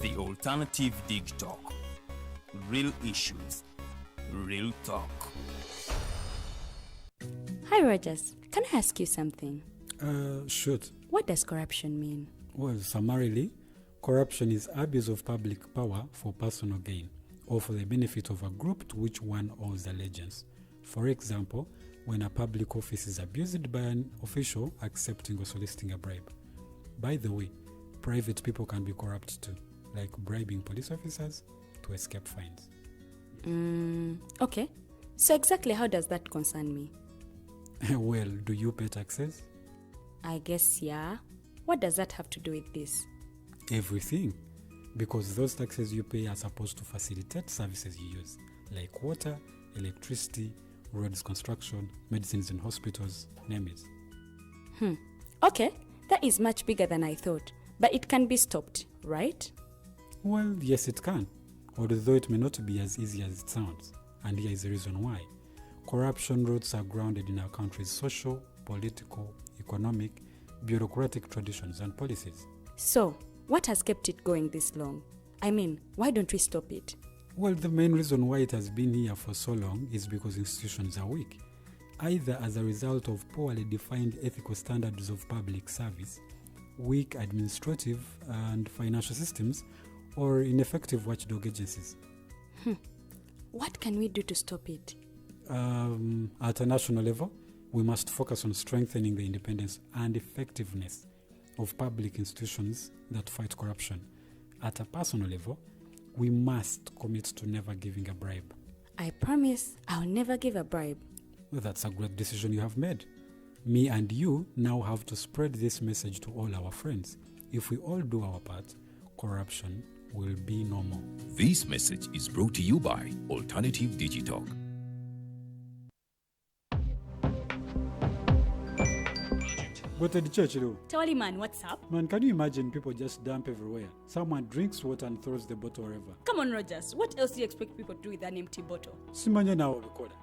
The Alternative Dig Talk. Real issues, real talk. Hi Rogers, can I ask you something? Shoot. What does corruption mean? Well, summarily, corruption is abuse of public power for personal gain or for the benefit of a group to which one owes allegiance. For example, when a public office is abused by an official accepting or soliciting a bribe. By the way, private people can be corrupt too, like bribing police officers to escape fines. Okay. So exactly how does that concern me? Well, do you pay taxes? I guess, yeah. What does that have to do with this? Everything. Because those taxes you pay are supposed to facilitate services you use, like water, electricity, roads construction, medicines in hospitals, name it. Okay, that is much bigger than I thought. But it can be stopped, right? Well, yes it can, although it may not be as easy as it sounds. And here is the reason why. Corruption roots are grounded in our country's social, political, economic, bureaucratic traditions and policies. So, what has kept it going this long? I mean, why don't we stop it? Well, the main reason why it has been here for so long is because institutions are weak, either as a result of poorly defined ethical standards of public service, weak administrative and financial systems, or ineffective watchdog agencies. What can we do to stop it? At a national level, we must focus on strengthening the independence and effectiveness of public institutions that fight corruption. At a personal level, we must commit to never giving a bribe. I promise I'll never give a bribe. Well, that's a great decision you have made. Me and you now have to spread this message to all our friends. If we all do our part, corruption will be no more. This message is brought to you by Alternative Digital. But at the church, though, Tawali man, what's up? man, can you imagine people just dump everywhere? Someone drinks water and throws the bottle wherever. Come on, Rogers. What else do you expect people to do with an empty bottle? Simanya now,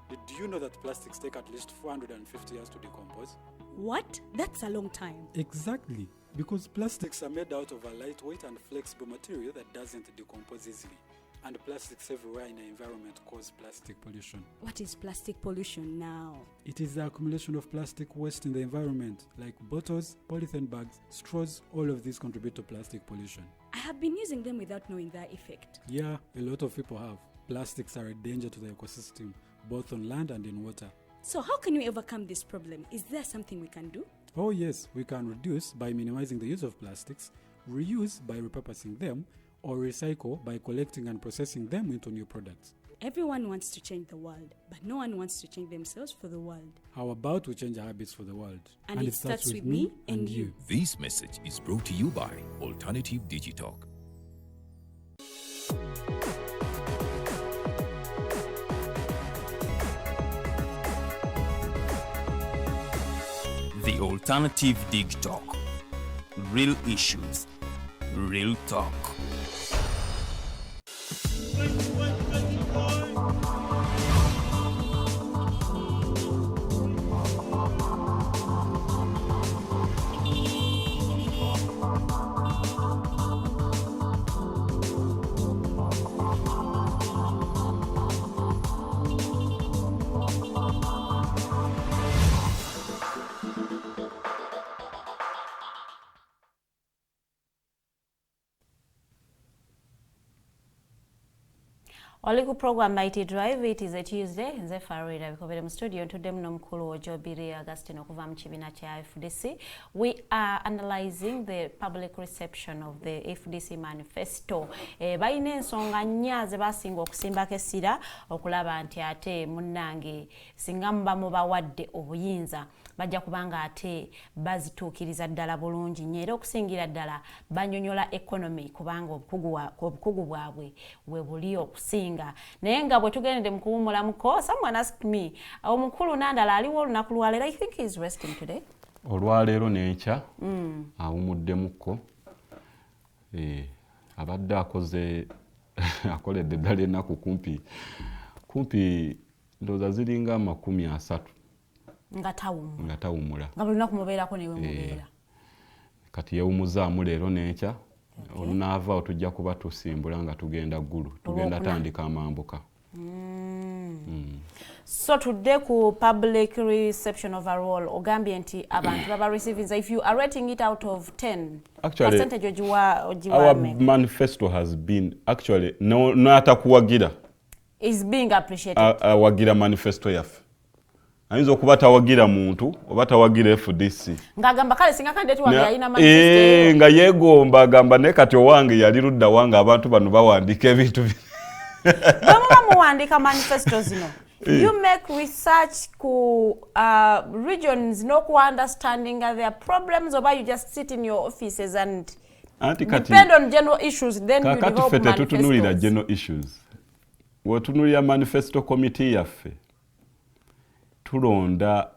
did you know that plastics take at least 450 years to decompose? What? That's a long time. Exactly, because plastics are made out of a lightweight and flexible material that doesn't decompose easily. And plastics everywhere in the environment cause plastic pollution. What is plastic pollution now? It is the accumulation of plastic waste in the environment, like bottles, polythene bags, straws. All of these contribute to plastic pollution. I have been using them without knowing their effect. Yeah, a lot of people have. Plastics are a danger to the ecosystem, both on land and in water. So how can we overcome this problem? Is there something we can do? Oh yes, we can reduce by minimizing the use of plastics, reuse by repurposing them, or recycle by collecting and processing them into new products. Everyone wants to change the world, but no one wants to change themselves for the world. How about we change our habits for the world? And it starts with me and you. This message is brought to you by Alternative Digital. The Alternative Dig Talk. Real issues, real talk. Oli ku program Mighty Drive, it is a Tuesday, nze Farida bikovere mu studio ntudde muno mukulu Ojobile Augustine okuva mu kibiina kya FDC. We are analyzing the public reception of the FDC manifesto. Bayina ensonga nnya ze basinga okusimbako essira okulaba nti ate munnange singa muba mubawadde obuyinza bajja kubanga ate bazituukiriza ddala bulungi nnyo era okusingira ddala banyonyola economy kubanga obukugu bwabwe we buli okusinga. Naye nga bwe tugendedde mu kuwummulamuko, someone asked me, omukulu Nandala aliwo olunaku lwaleero? I think he is resting today. Olwaleero n'enkya awummuddemukko, abadde akoledde ddala ennaku kumpi ndowooza ziringa 30 nga tawummula nga buli lunaku mubeerako newe mubeera. Kati yeewummuzaamu leero n'enkya olunaavaawo tujja kuba tusimbula nga tugenda ggulu tugenda tandika amambuka. So today ku public reception overall ogambye nti abantu baba receiving, if you are rating it out of 10, actually percentage ojiwa our manifesto has been actually no atakuwagira is being appreciated. Awagira manifesto yaffe ayinza okuba tawagira muntu oba tawagira FDC ngagamba kale singa kandidate wange yalina manifesto nga yegomba agamba ne kati owange yali ludda wange abantu bano bawandiika ebintu bamwe muwandika manifesto zino. You make research ku regions no ku understanding their problems, or you just sit in your offices and depend on general issues, then you develop manifestos. Tutunulira general issues. Wotunulira manifesto committee yaffe tulonda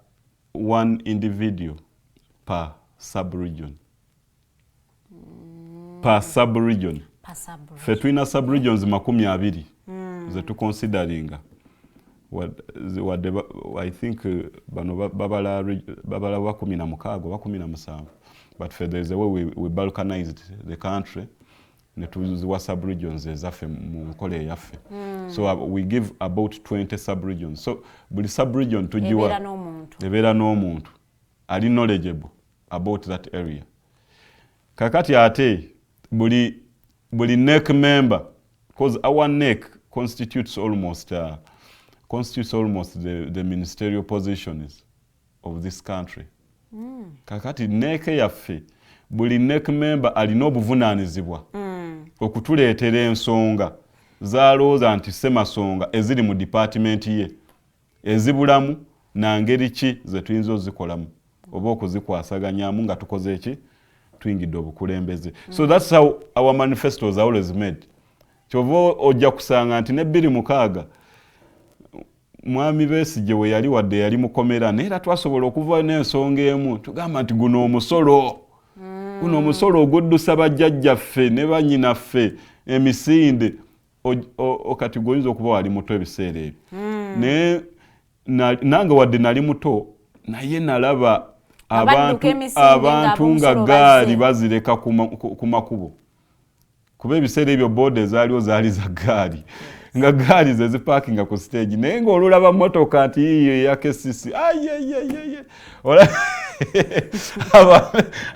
one individual per sub-region. Per sub-region. Fe tulina sub-regions 20 ze tuconsideringa. I think babala wa 16 wa 17, but for there is a way we balkanized the country ne tuziwa sub-regions ezaffe mu nkole yaffe. So we give about 20 sub-regions. So buli sub-region tujiwa ebeera n'omuntu ali knowledgeable about that area. Kakati ate buli NEC member, because our NEC constitutes almost the ministerial positions of this country. Kakati NEC yaffe buli NEC member alina obuvunaanyizibwa okutuleetera ensonga z'alowooza nti ssemasonga eziri mu department ye ezibulamu na ngeri ki ze tuyinza ozikolamu oba okuzikwasaganyamu nga tukoze eki tuyingidde obukulembeze. So that's how our manifestos are always made. Kyova ojja kusanga nti ne 26 mwami Besigye we yali wadde yali mukomera neera twasobola okuva n'ensonga emu tugamba nti guno omusolo oguddusa bajjajjaffe ne bannyinaffe emisinde okati goyinza okuba wali muto ebiseera ebyo nange wadde nali muto naye nalaba abantu nga gaali bazireka ku makubo kuba ebiseera ebyo boda ezaaliwo zaali za gaali nga gaali ze ziparkinga ku stage naye ng'olulaba motoka nti yiyo eyakesisi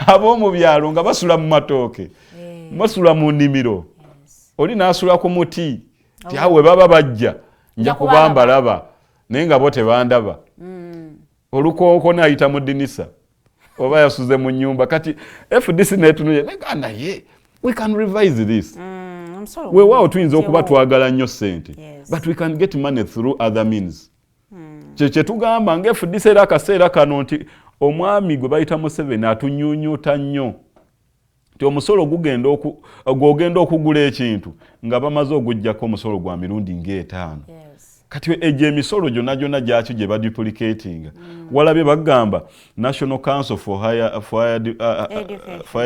ab'omu byalo nga basula mu matooke basula mu nnimiro oli n'asula ku muti ti awe baba bajja nja kuba mbalaba naye nga bo tebandaba olukooko n'ayita mu ddinisa oba yasuze mu nnyumba kati FDC netunuye neganda ye we can revise this. Weewaawo tuyinza okuba twagala nnyo ssente, but we can get money through other means. Kye tugamba nga FDC era akaseera kano nti omwami gwe bayita Museveni atunyuunyuuta nnyo nti omusolo gw'ogenda okugula ekintu nga bamaze okuggyako omusolo gwa mirundi nga 5. Kati egyo emisolo gyonna gyaki gye baduplicating. Walabye bagamba National Council for Higher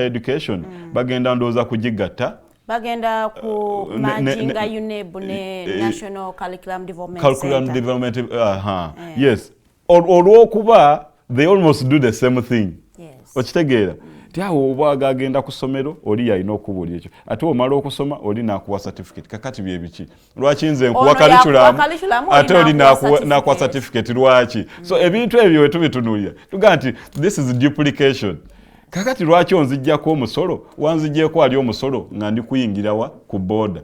Education bagenda ndowooza kugigatta bagenda ku majinga UNEB ne National Curriculum Development Center. Yes. Olw'okuba they almost do the same thing. Okitegeera ti awo oba agenda ku ssomero oli yalina okubuulira ekyo ate omala okusoma oli n'akuwa certificate. Kakati bye biki lwaki nze nkuwa curriculum ate oli n'akuwa certificate lwaki? So ebintu ebyo we tubitunuulira tugamba nti this is duplication. Kakati lwaki onzijjako omusolo wanzijjeeko ali omusolo nga ndi kuyingirawa ku boda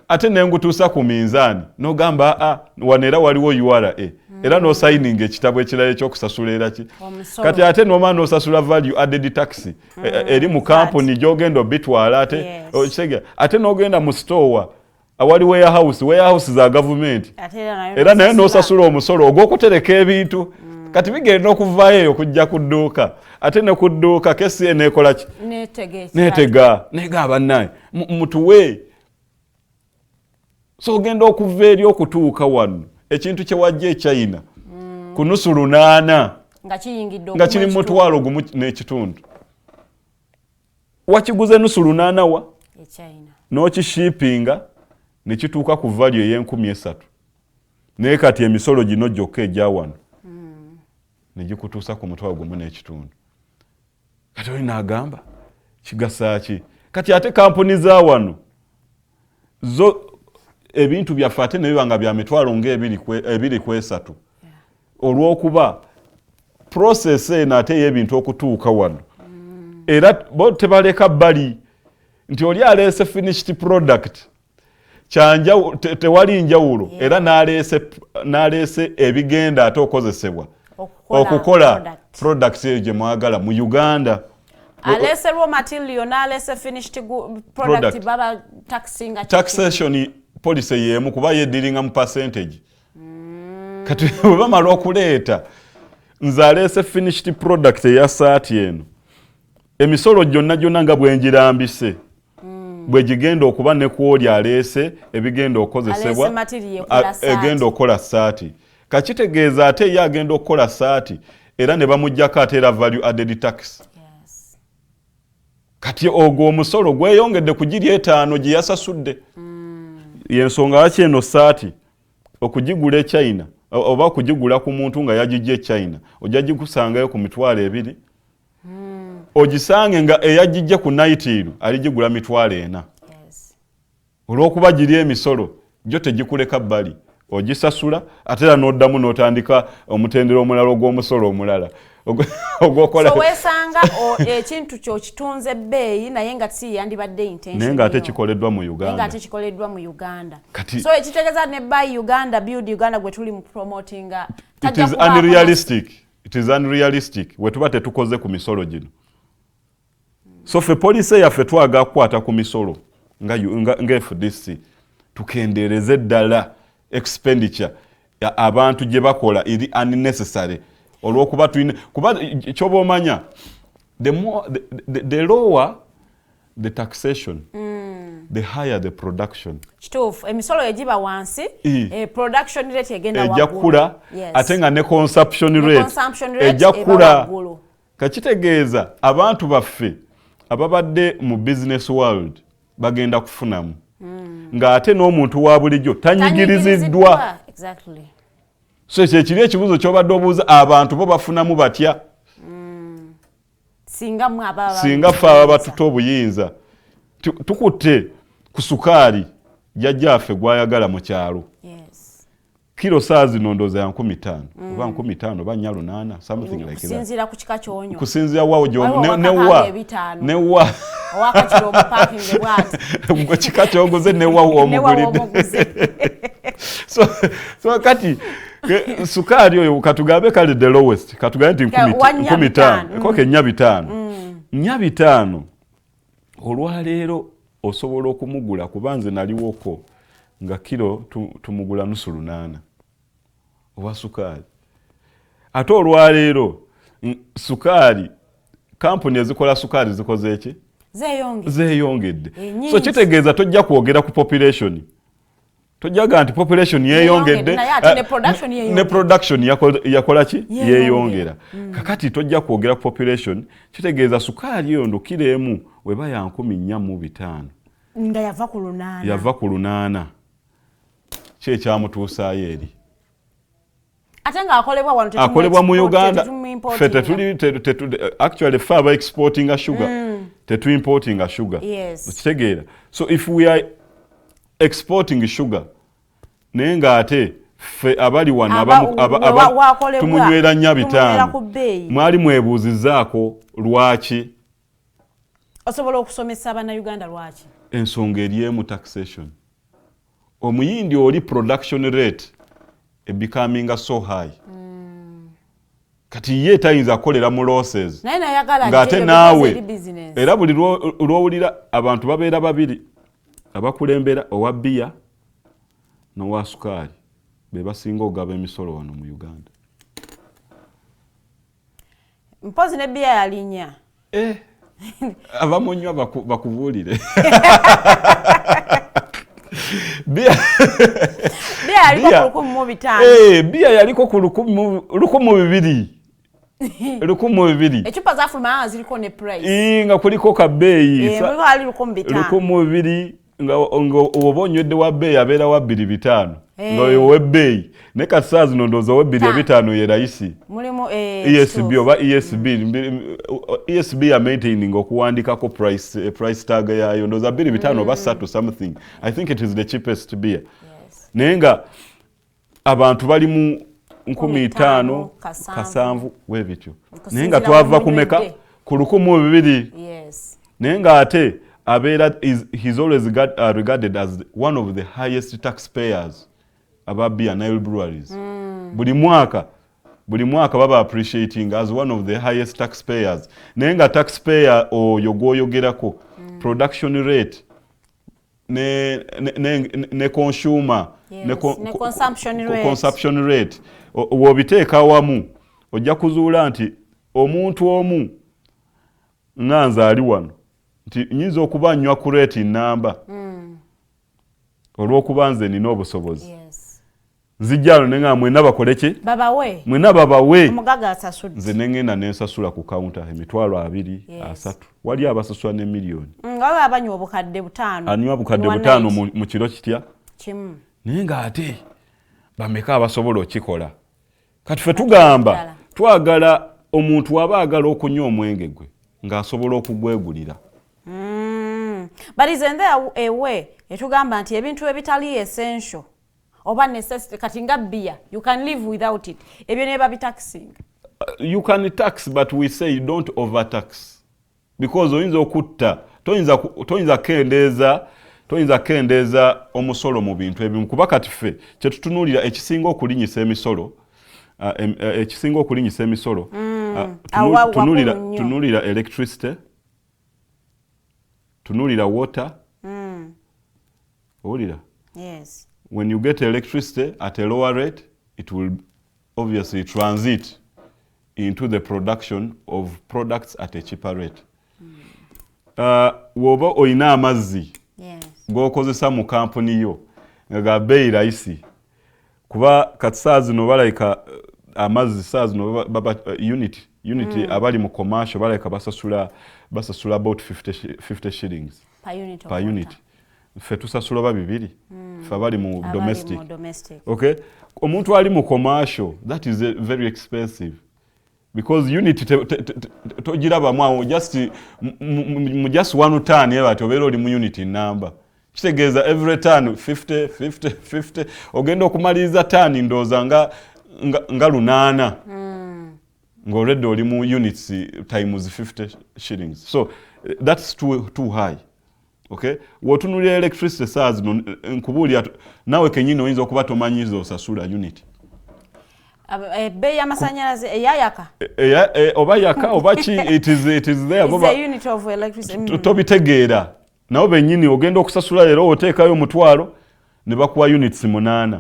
ate nengutuusa ku minzaani n'ogamba wanera waliwo URA era n'osayininga ekitabo ekirala ekyokusasula era ki kati ate n'omala n'osasula value added tax eri mu kampuni gy'ogenda obitwala ate n'ogenda mu store awali warehouse za gavumenti era naye n'osasula omusolo ogw'okutereka ebintu kati bigenda okuvaayo eyo okujja ku dduuka ate ne ku dduuka kesi neekola ki neetega neega bannaye mutuwe. So ogenda okuva eri okutuuka wano ekintu kye wajja e China ku nusu 8 nga kiri mu mutwalo gumu n'ekitundu wakiguze nusu 8 wa n'okishippinga ne kituuka ku value ey' 13,000 naye kati emisolo gino gyokka egya wano ne gikutuusa ku mutwalo gumu n'ekitundu kati oli n'agamba kigasa ki kati ate kampuni za wano zo ebintu byaffe ate ne bibanga bya mitwalo ng'ebiri kwesatu olw'okuba process eno ate y'ebintu okutuuka wano era bo tebaleka bbali nti oli aleese finished product tewali njawulo era n'aleese ebigenda ate okozesebwa okukola product eyo gye mwagala mu Uganda. Alese raw material n'alese finished product baba taxation policy yemu kuba yediringa mu percentage. Kati bwe bamala okuleeta nze alese finished product eya saati eno emisolo gyonna nga bwenjirambise bwe gigenda okuba ne kuoli alese ebigenda okozesebwa egenda okukola saati kakitegeeza ate ye agenda okukola saati era ne bamuggyako ate era value added tax. Kati ogwo omusolo gweyongedde ku giri 5 gye yasasudde. Yensonga lwaki eno saati okugigula e China oba okugigula ku muntu nga yagijje China ojja gikusangayo ku mitwalo 2 ogisange nga eyagijje ku naitiru aligigula mitwalo 4 olw'okuba giri emisolo gyo tegikuleka bbali ogisasula ate era n'oddamu n'otandika omutendera omulala ogw'omusolo omulala ogwokola. So wesanga ekintu kyo kitunze bbeeyi naye nga si yandibadde intention naye nga ate kikoleddwa mu Uganda. Nga ate kikoleddwa mu Uganda. So ekitegeeza ne buy Uganda build Uganda gwe tuli mu promoting it is unrealistic. It is unrealistic we tuba tetukoze ku misolo gino. So fe police yaffe twaga kukwata ku misolo nga FDC tukendeereze ddala expenditure ya abantu gye bakola iri unnecessary olw'okuba tulina kuba kyoba omanya the lower the taxation the higher the production. Kituufu emisolo egiba wansi production rate egenda waggulu ejja kula ate nga ne consumption rate ejja kula. Kakitegeeza abantu baffe ababadde mu business world bagenda kufunamu nga ate n'omuntu wa bulijjo tanyigiriziddwa. Exactly. So kiri ekibuzo ky'obadde obuuza abantu bo bafunamu batya singa ffe ababa batuta obuyinza tukutte ku sukaali jjajjaffe gwayagala mu kyalo kilo saa zino ndooza ya 15 oba 15 oba 8 something like that kusinziira ku kika kyonyo kusinziira wawo newa owakakiro mu parking bwati kika kyoguze newa omugulidde. So kati sukaali oyo katugambe kale the lowest katugambe nti 15 koke nnya bitano olwaleero osobola okumugula kubanze naliwoko nga kilo tumugula nusu 8 oba sukaali ate olwaleero sukaali kampuni ezikola sukaali zikoze eki zeeyongedde. So kitegeeza tojja kwogera ku population tojaga nti population yeyongedde ne production yakola ki yeyongera. Kakati tojja kwogera ku population kitegeeza sukaali yo ndukiremu weba ya 14.5 nga yava ku 8 kye kyamutuusaayo eri ate nga akolebwa mu Uganda ffe actually ffe aba exporting sugar tetu importing sugar. Kitegeera so if we are exporting sugar naye nga ate ffe abali wano tumunywera 5 mwali mwebuuzizaako lwaki osobola okusomesa Abannayuganda lwaki ensonga eriemu taxation. Omuyindi oli production rate becoming so high kati ye tayinza kukolera mu losses ng'ate naawe era buli lwowulira abantu babeera babiri abakulembera owa bbiya n'owa sukaali be basinga ogaba emisolo wano mu Uganda. Mpozi ne bbiya yalinnya abamunywa bakubuulire bbiya yaliko ku 1,200 echupa zafuluma ziliko ne price nga kuliko ka bbeeyi 1,200 nga oba onywedde wa bbeeyi abeera wa 2,500 nga owe bbeeyi ne kati saa zino ndowooza owe 2,500 ye rayisi ESB oba ESB ya maintaining okuwandikako price tag yayo ndowooza 2,500 oba 3 something. I think it is the cheapest beer. Naye nga abantu bali mu 15,000 kasanvu webityo naye nga twava kumeka ku 1,200 naye nga ate abeera he's always regarded as one of the highest taxpayers aba beer Nile breweries. Buli mwaka baba appreciating as one of the highest taxpayers. Naye nga taxpayer oyo gwoyogerako production rate ne consumer ne consumption rate wobiteeka wamu ojja kuzuula nti omuntu omu nganza ali wano nti nyinza okuba nnywa ku rate namba olw'okuba nze nina obusobozi nzijjalo nenga mwena bakoleki mwena babawe omugaga asasudde nze nengenda nensasula ku counter emitwalo 2-3 wali abasasula ne miliyoni nga abanywa obukadde 5 anywa bukadde 5 mu kiro kitya kimu naye nga ate bameka abasobola okikola kati fe tugamba twagala omuntu aba agala okunywa omwenge gwe ng'asobola okugwegulira. But isn't there a way etugamba nti ebintu ebitali essential oba necessity kati nga beer you can live without it ebyo ne babitaxing? You can tax but we say don't overtax because oyinza okutta toyinza kendeeza omusolo mu bintu ebimu kuba kati ffe kyetutunuulira ekisinga okulinyisa emisolo tunuulira electricity tunuulira water owulira when you get electricity at a lower rate it will obviously transit into the production of products at a cheaper rate. Woba oyina amazzi g'okozesa mu kampuni yo nga ga bbeeyi rayisi kuba kati saa zino balayika amazzi saa zino unit abali mu commercial balayika basasula about 50 shillings per unit. Ffe tusasula ba 2 ffe abali mu domestic. Okay, omuntu ali mu commercial that is very expensive because unit tojiraba mwawo just 1 ton yebati obeera oli mu unit number kitegeeza every ton 50 ogenda okumaliriza ton ndooza nga 8 ng'olredde oli mu units times 50 shillings so that's too high. Okay, wotunulira electricity saa zino nkubuulira nawe kenyini oyinza okuba tomanyiza osasula unit ebbeeyi y'amasannyalaze eyayaka oba yaka oba ki it is there the unit of electricity tobitegeera nawe bennyini ogenda okusasula leero oteekayo omutwalo ne bakuwa units 8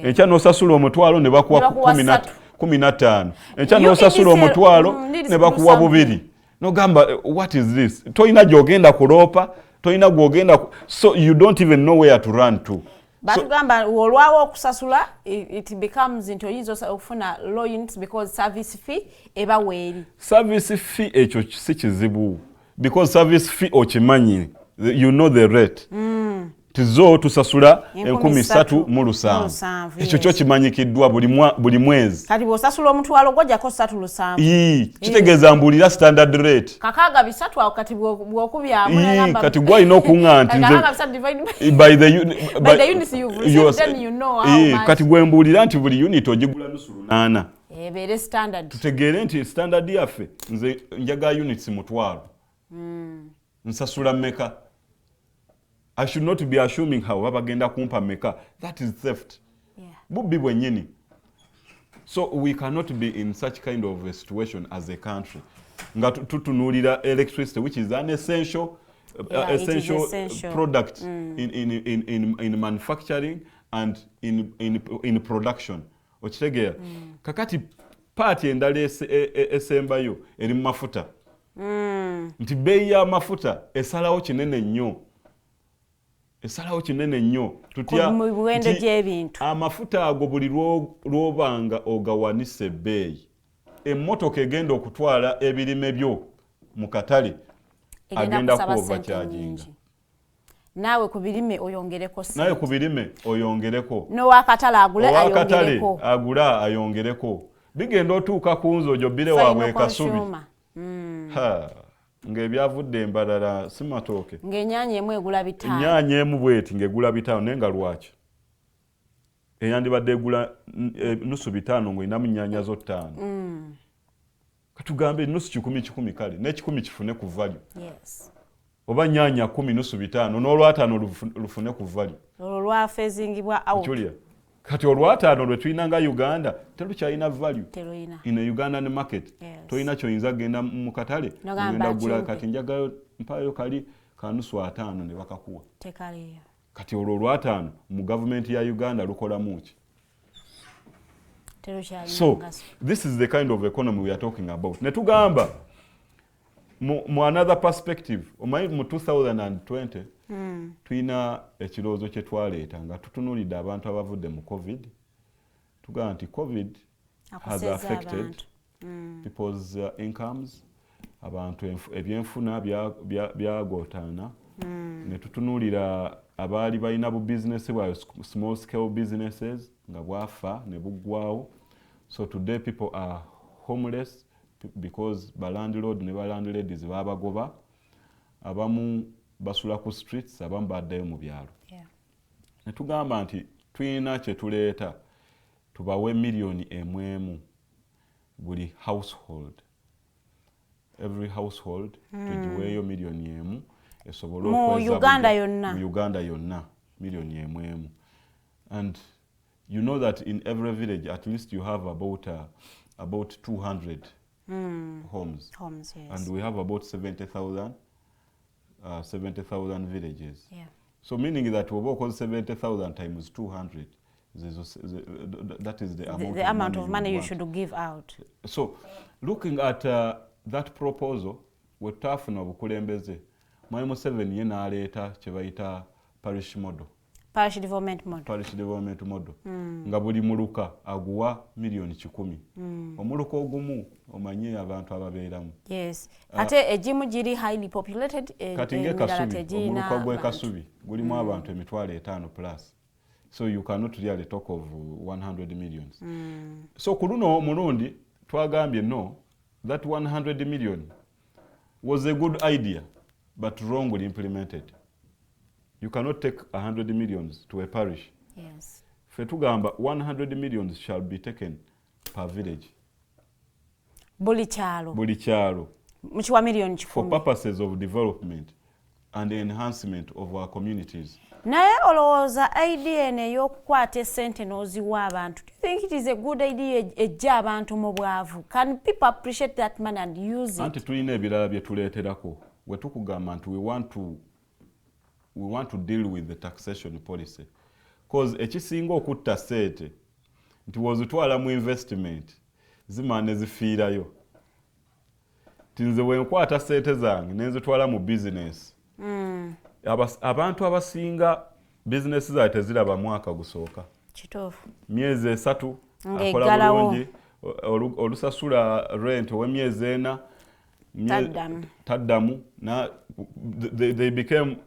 enkya n'osasula omutwalo ne bakuwa 15 enkya n'osasula omutwalo ne bakuwa 2 nogamba what is this toyina gy'ogenda kuloopa toyina gwogenda so you don't even know where to run to. Batugamba olwawo okusasula it becomes into oyinza okufuna low units because service fee eba weeri. Service fee ekyo si kizibu because service fee okimanyi you know the rate. Tizo tusasula 13,700 ekyo kyo kimanyikiddwa buli mwezi kati bw'osasula omutwalo gw'ojjako 3,700 kitegeeza mbuulira standard rate kakaaga 3 awo kati bw'okubyamu n'agamba kati gw'alina okuŋŋa nti by the units you've received then you know how much kati gwe mbuulira nti buli unit ogigula $8 ebeere standard tutegeere nti standard yaffe nze njaga units 1,000 nsasula mmeka. I should not be assuming how bagenda kumpa meka. That is theft. Bubbi bwennyini. So we cannot be in such kind of a situation as a country. Nga tutunuulira electricity which is an essential product in manufacturing and in production. Okitegeera. Kakati party endala esembayo eri mu mafuta. Nti bbeeyi y'amafuta esalawo kinene nnyo. Esalawo kinene nnyo tutya mu buwendo gy'ebintu amafuta ago buli lwobanga ogawanise bbeeyi emmotoka egenda okutwala ebirime byo mu katale agenda kuova kyajinga nawe ku birime oyongereko sente. Nawe ku birime oyongereko. N'owakatale agula ayongereko. Owakatale agula ayongereko. Bigenda otuuka ku nze Ojobile waabwe Kasubi. Ng'ebyavudde embalala si matooke. Ng'ennyaanya emu egula 5. Ennyaanya emu bw'eti ng'egula 5 naye nga lwaki? Eyandibadde egula nusu 5 ng'olinamu nnyaanya zo 5. Katugambe nusu 10 kale n'ekikumi kifune ku value. Yes. Oba nnyaanya 10 nusu 5 n'olwataano lufune ku value. Olwo lwafeezingibwa out. Julia. Kati olwataano lwe tulina nga Uganda terukyalina value. Teruina. In a Ugandan market. Yes. Toyina ky'oyinza genda mu katale. Ngenda gula kati njagayo mpayo kali kanusu 5 ne bakakuwa. Tekaliyo. Kati olwo lwataano mu government ya Uganda lukola muki. So this is the kind of economy we are talking about. Ne tugamba mu another perspective omanyi mu 2020 tulina ekirowoozo kye twaleeta nga tutunuulidde abantu abavudde mu COVID. Tugamba nti COVID has affected people's incomes. Abantu ebyenfuna byagootaana. Ne tutunuulira abaali balina bu business bwa small scale businesses nga bwafa ne buggwaawo. So today people are homeless because balandlord ne balandladies babagoba. Abamu basula ku streets, abamu baddayo mu byalo. Ne tugamba nti tulina kye tuleeta tubawe million emu buli household. Every household tugiweeyo million emu esobole okweza mu Uganda yonna million emu. And you know that in every village at least you have about 200 homes. Homes, yes. And we have about 70,000 villages. Yeah. So meaning that we work on 70,000 times 200. That is the amount of money you should give out. So looking at that proposal, we tafuna obukulembeze. Mwai Museveni ye n'aleeta kye bayita parish model. Parish development model. Nga buli muluka aguwa million 10. Omuluka ogumu omanye abantu ababeeramu. Yes. Ate egimu giri highly populated. Kati nge Kasubi, omuluka gwe Kasubi gulimu abantu 5 plus. So you cannot really talk of 100 millions. So ku luno omulundi twagambye no, that 100 million was a good idea but wrongly implemented. You cannot take 100 millions to a parish. Yes. Fetugamba 100 millions shall be taken per village. Buli kyalo. Muchiwa million 10. For purposes of development and enhancement of our communities. Naye olowooza idea n'ey'okukwata essente n'oziwa abantu. Do you think it is a good idea ejja abantu mu bwavu? Can people appreciate that money and use it? Anti tulina ebirala bye tuleeterako. We tukugamba nti we want to deal with the taxation policy. Because ekisinga okutta ssente nti wozitwala mu investment zimane zifiirayo. Tinze wenkwata ssente zange nenzitwala mu business. Abantu abasinga business zaabwe teziraba mwaka gusooka. Kituufu. Myezi 3 akola bulungi olusasula rent ow'emyezi 4 taddamu na they became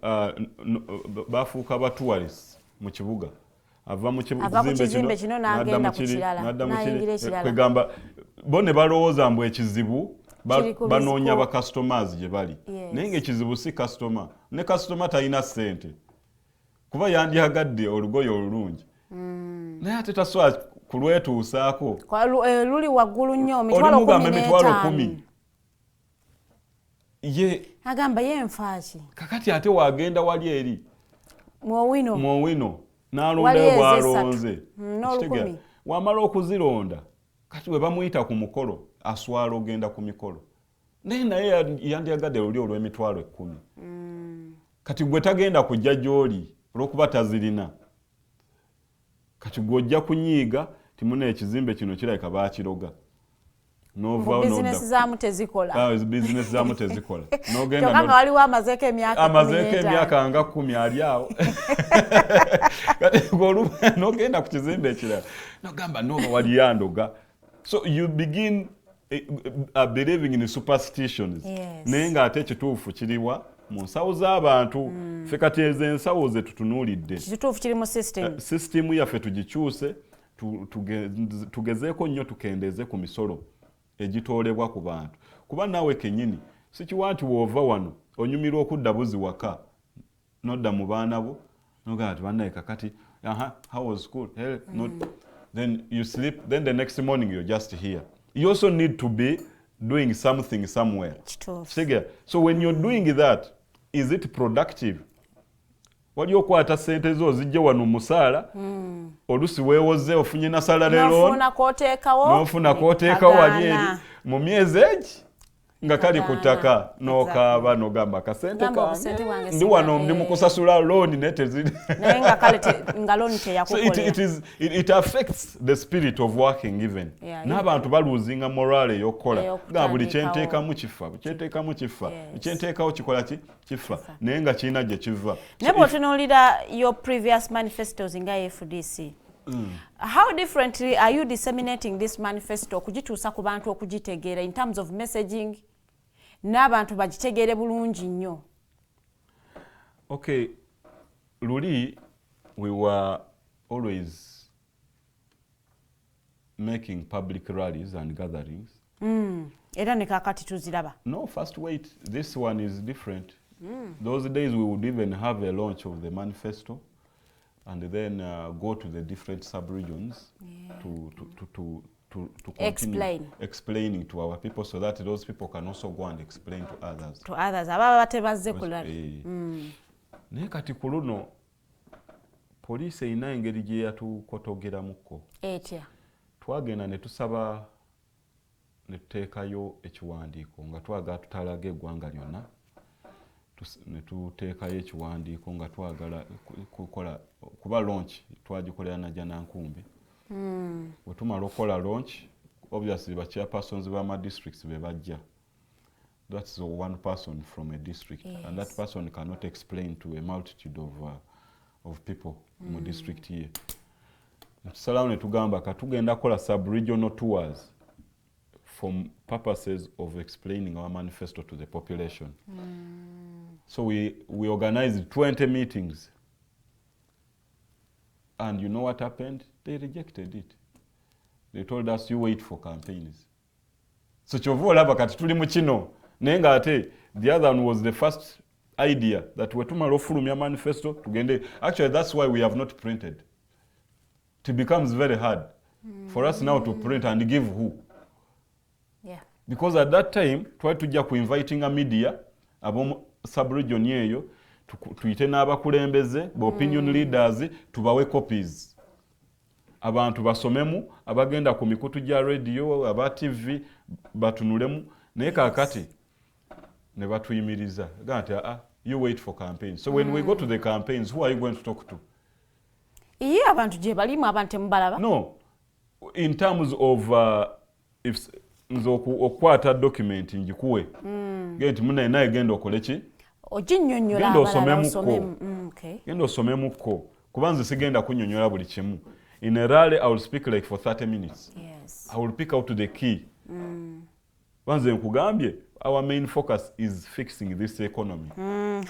bafuuka ba tourists mu kibuga. Ava mu kizimbe kino n'agenda ku kirala n'ayingira ekirala. Kwegamba bo ne balowooza mbu ekizibu banoonya ba customers gye bali. Naye ng'ekizibu si customer. Ne customer talina ssente. Kuba yandyagadde olugoye olulungi. Naye ate tasobola kulwetuusaako. Luli waggulu nnyo emitwalo 10. Ye agamba ye nfaaki. Kakati ate wagenda wali eri. Mwowino. N'alonda bw'alonze. Wamala okuzironda. Kati we bamuyita ku mukolo aswala ogenda ku mikolo. Naye yandyagadde luli olw'emitwalo 10. Kati gwe tagenda kujja gy'oli olw'okuba tazirina. Kati gw'ojja kunyiiga timuna ekizimbe kino kirabika baakiroga. Business zaamu tezikola. Business zaamu tezikola. N'ogenda nga waliwo amazeeko emyaka nga 10 ali awo. Kati n'ogenda ku kizimbe ekirala n'ogamba n'oba wali yandoga. So you begin believing in superstitions. Yes. Naye ng'ate ekituufu kiriwa mu nsawo z'abantu ffe kati ezo ensawo ze tutunuulidde kituufu kiri mu sisitimu yaffe tugikyuse tugezeeko nnyo tukendeeze ku misolo egitoolebwa ku bantu kuba naawe kennyini sikiwa nti w'ova wano onyumirwa okudda buzi waka nodda mu baana bo nogaa ti bannaye kakati how was school then you sleep then the next morning you're just here you also need to be doing something somewhere. So when you're doing that, is it productive? Wali okwata sente zo zijje wano musaala olusi weewoze ofunye na salary loan n'ofuna kooteekawo wali eri mu myezi egi nga kali ku ttaka n'okaaba n'ogamba akasente kange ndi wano ndi mu kusasula loan naye it affects the spirit of working even n'abantu baluzinga morale ey'okukola nga buli kyenteekamu kifa kyenteekawo kikola kifa naye nga kirina gye kiva naye bw'otunuulira your previous manifestos nga FDC how differently are you disseminating this manifesto okugituusa ku bantu okugitegeera in terms of messaging n'abantu bagitegeere bulungi nnyo? Okay, luli we were always making public rallies and gatherings. Era ne kakati tuziraba. No, first wait, this one is different. Those days we would even have a launch of the manifesto and then go to the different sub-regions to continue explaining to our people so that those people can also go and explain to others. To others, ababa batebazze kulala. Naye kati ku luno poliisi erina engeri gye yatukotogeramuko. Etya. Twagenda ne tusaba ne tuteekayo ekiwandiiko nga twagala tutalaga eggwanga lyonna. Ne tuteekayo ekiwandiiko nga twagala kukola kuba launch twagikolera na Janankumbi. Bwe tumala okukola launch obviously ba chairpersons b'ama districts be bajja. That's one person from a district and that person cannot explain to a multitude of people mu district here. Tusalawo ne tugamba katugenda kola sub-regional tours for purposes of explaining our manifesto to the population. So we organized 20 meetings. And you know what happened? They rejected it. They told us, you wait for campaigns. So kyova olaba kati tuli mu kino naye nga ate the other one was the first idea that we tumala ofulumya manifesto tugende. Actually that's why we have not printed. It becomes very hard for us now to print and give who. Because at that time twali tujja ku inviting a media abo sub-region eyo tuyite n'abakulembeze opinion leaders tubawe copies abantu basomemu abagenda ku mikutu gya radio aba TV batunulemu naye kakati ne batuyimiriza ganti you wait for campaigns. So when we go to the campaigns, who are you going to talk to? Abantu gye balimu abantu mubalaba? No, in terms of if okukwata document njikuwe genti muna naye genda okole ki oginnyonnyola genda osomemuko kubanze sigenda kunnyonnyola buli kimu. In a rally I will speak like for 30 minutes. Yes. I will pick out the key. Banze nkugambye our main focus is fixing this economy.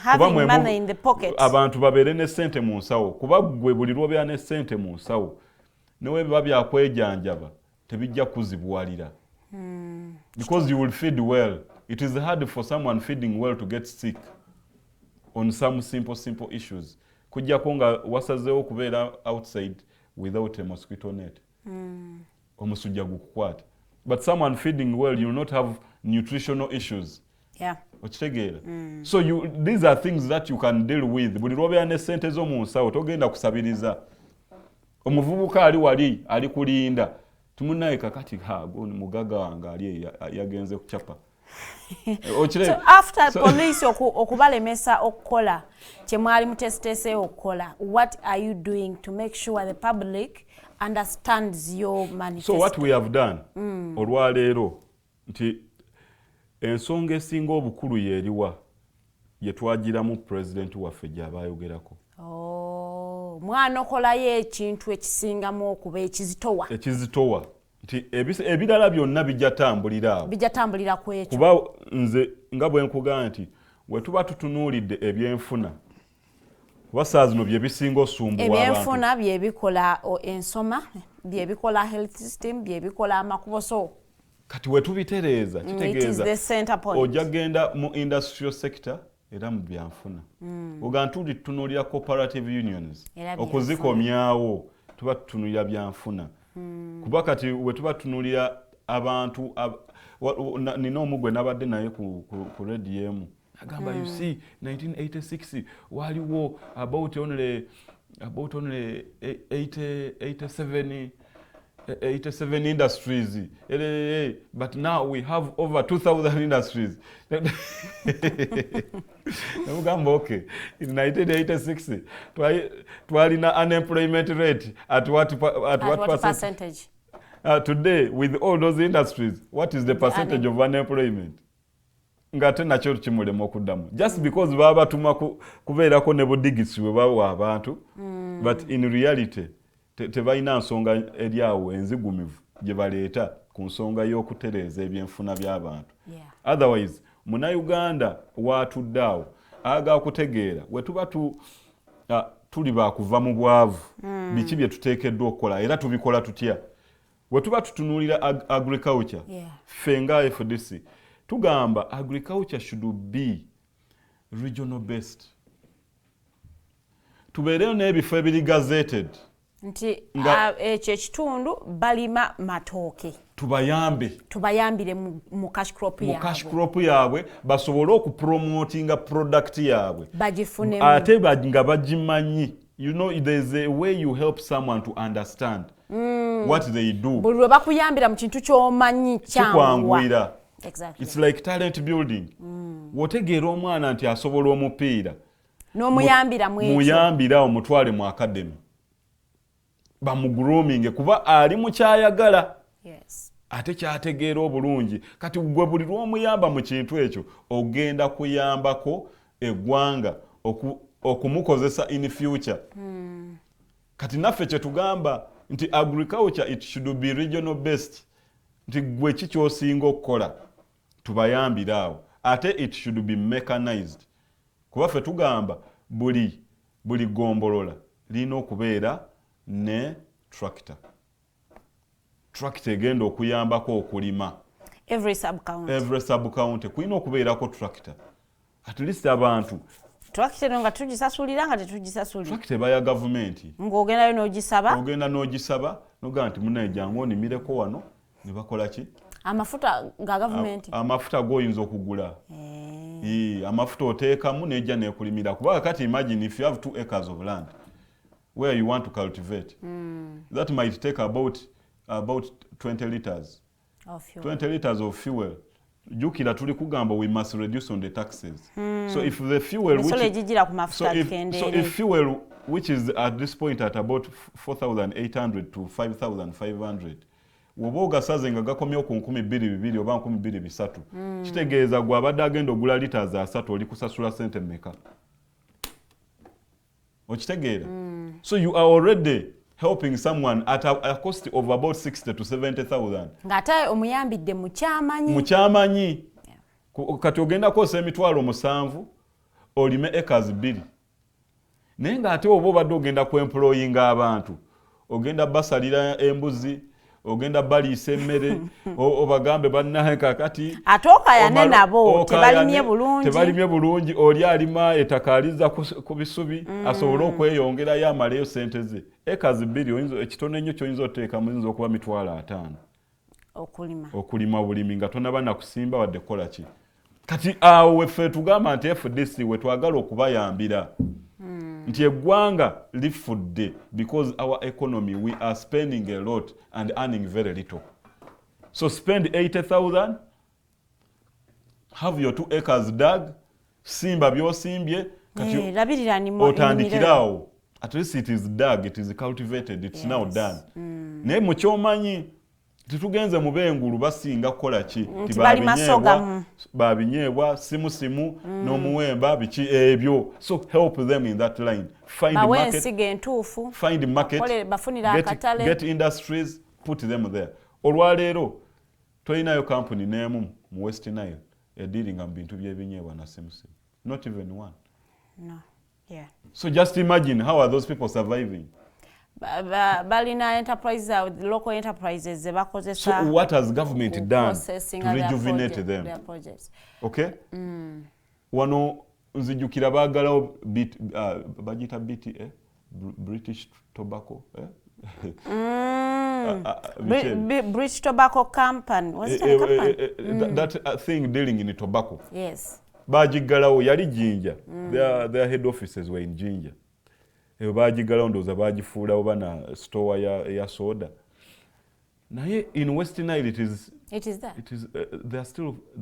Having money in the pocket. Abantu babere ne sente mu nsawo kuba gwe buli lwobya ne sente mu nsawo newe babya kwejanjaba tebijja kuzibwalira. Because you will feed well. It is hard for someone feeding well to get sick on some simple issues. Kujja konga wasazeewo kubeera outside without a mosquito net. Omusujja gukukwata. But someone feeding well, you will not have nutritional issues. Yeah. Okitegeera. So these are things that you can deal with. Buli lwobya ne sente zo mu nsawo togenda kusabiriza. Omuvubuka ali wali ali kulinda. Tumunaye kakati mugaga wange ali yagenze kuchapa. So after police okubalemesa okukola kyemwali mutesitese okukola, what are you doing to make sure the public understands your manifesto? So what we have done olwaleero nti ensonga esinga obukulu yeeriwa yetwagiramu president waffe gy'abayogerako. Mwana okolayo ekintu ekisingamu okuba ekizitowa nti ebirala byonna bijja tambulira awo bijja tambulira ku ekyo kuba nze nga bwe nkugamba nti we tuba tutunuulidde ebyenfuna kuba saa zino bye bisinga osumbuwa abantu. Ebyenfuna bye bikola ensoma, bye bikola health system, bye bikola amakubo. So kati we tubitereeza kitegeeza ojja genda mu industrial sector era mu byanfuna. Oga ntuli tutunuulira cooperative unions okuzikomyawo tuba tutunuulira byanfuna. Kuba kati we tuba tutunuulira abantu nina omugwe nabadde naye ku radio emu agamba you see 1986 waliwo about only 87 industries, but now we have over 2,000 industries. Okay, in 1986 twalina unemployment rate at what percentage? Today, with all those industries, what is the percentage of unemployment? Ngate nakyo kimulema okuddamu just because baba tuma kubeerako ne budigisi bwe bawa abantu, but in reality tebalina nsonga eryawo enzigumivu gye baleeta ku nsonga y'okutereeza ebyenfuna by'abantu. Otherwise Munnayuganda waatuddaawo aga kutegeera we tuba tuli baakuva mu bwavu biki bye tuteekeddwa okukola era tubikola tutya. We tuba tutunuulira agriculture ffe nga FDC tugamba agriculture should be regional based. Tubeereyo n'ebifo ebiri gazetted nti ekyo ekitundu balima matooke tubayambire mu cash crop yaabwe basobole okupromotinga product yaabwe bagifunemu ate nga bagimanyi. You know, there's a way you help someone to understand what they do. Buli lwe bakuyambira mu kintu ky'omanyi kyangwa. Exactly. It's like talent building. Wotegeera omwana nti asobola omupiira muyambira omutwale mu academy bamugrooming kuba ali mu kyayagala. Ate kyategeera obulungi kati gwe buli lw'omuyamba mu kintu ekyo ogenda kuyambako eggwanga okumukozesa in future. Kati naffe kye tugamba nti agriculture it should be regional based. Nti gwe kikyosinga okukola tubayambiraawo ate it should be mechanized. Kuba ffe tugamba buli gombolola lina okubeera ne tractor egenda okuyambako okulima. Every sub county kulina okubeerako tractor. At least abantu tractor nga tugisasulira nga tetugisasulira. Tractor baya government. Ng'ogendayo n'ogisaba. Ogenda n'ogisaba noga nti munaye jangu onimireko wano ne bakola ki? Amafuta ga government. Amafuta goyinza okugula. Amafuta oteekamu n'ejja n'ekulimira. Kuba kati imagine if you have 2 acres of land where you want to cultivate. That might take about 20 liters. Of fuel. 20 liters of fuel. Jukira tuli kugamba we must reduce on the taxes. So if the fuel which is at this point at about 4,800 to 5,500 woboga sazenga gakomyo ku 12,200 oba 12,300 kitegeeza gwa abadde agenda ogula liters 3 oli kusasula sente mmeka okitegeera. So you are already helping someone at a cost of about 60 to 70,000. Ngate omuyambidde mu kyamanyi. Kati ogenda kosa emitwalo 7 olime acres 2. Naye ngate oba obadde ogenda ku employing abantu ogenda basalira embuzi ogenda baliisa emmere obagambe bannahe kakati atokayane nabo tebalimye bulungi oli alima ettaka aliza ku bisubi asobole okweyongerayo amaleyo sente ze. Acres 2 oyinza ekitono ennyo ky'oyinza oteeka muyinza okuba mitwalo 5 okulima bulimi nga tonaba nakusimba wadde kola ki. Kati awo weffe tugamba nti FDC we twagala okubayambira nti eggwanga lifudde because our economy we are spending a lot and earning very little. So spend 80,000, have your 2 acres dug, simba byosimbye kati otandikirawo. At least it is dug, it is cultivated, it's now done. Naye mukyomanyi titugenze mu bengulu basinga kukola ki babinyeebwa simu n'omuwemba biki ebyo. So help them in that line. Find market, get industries, put them there. Olwaleero toyinayo company n'emu mu West Nile ediringa mu bintu by'ebinyeebwa na simu. Not even one. No. Yeah. So just imagine, how are those people surviving? Balina enterprises, local enterprises, so what has government done to rejuvenate them? Their projects. Okay? Wano nzijukira bagala bagita BT, British Tobacco, British Tobacco Company. Was it a company? That thing dealing in tobacco. Yes. Bajigalawo yali Jinja. Their head offices were in Jinja. Bajigalawo ndoza bajifuula oba na store ya soda. Naye in Western Nile it is that. It is they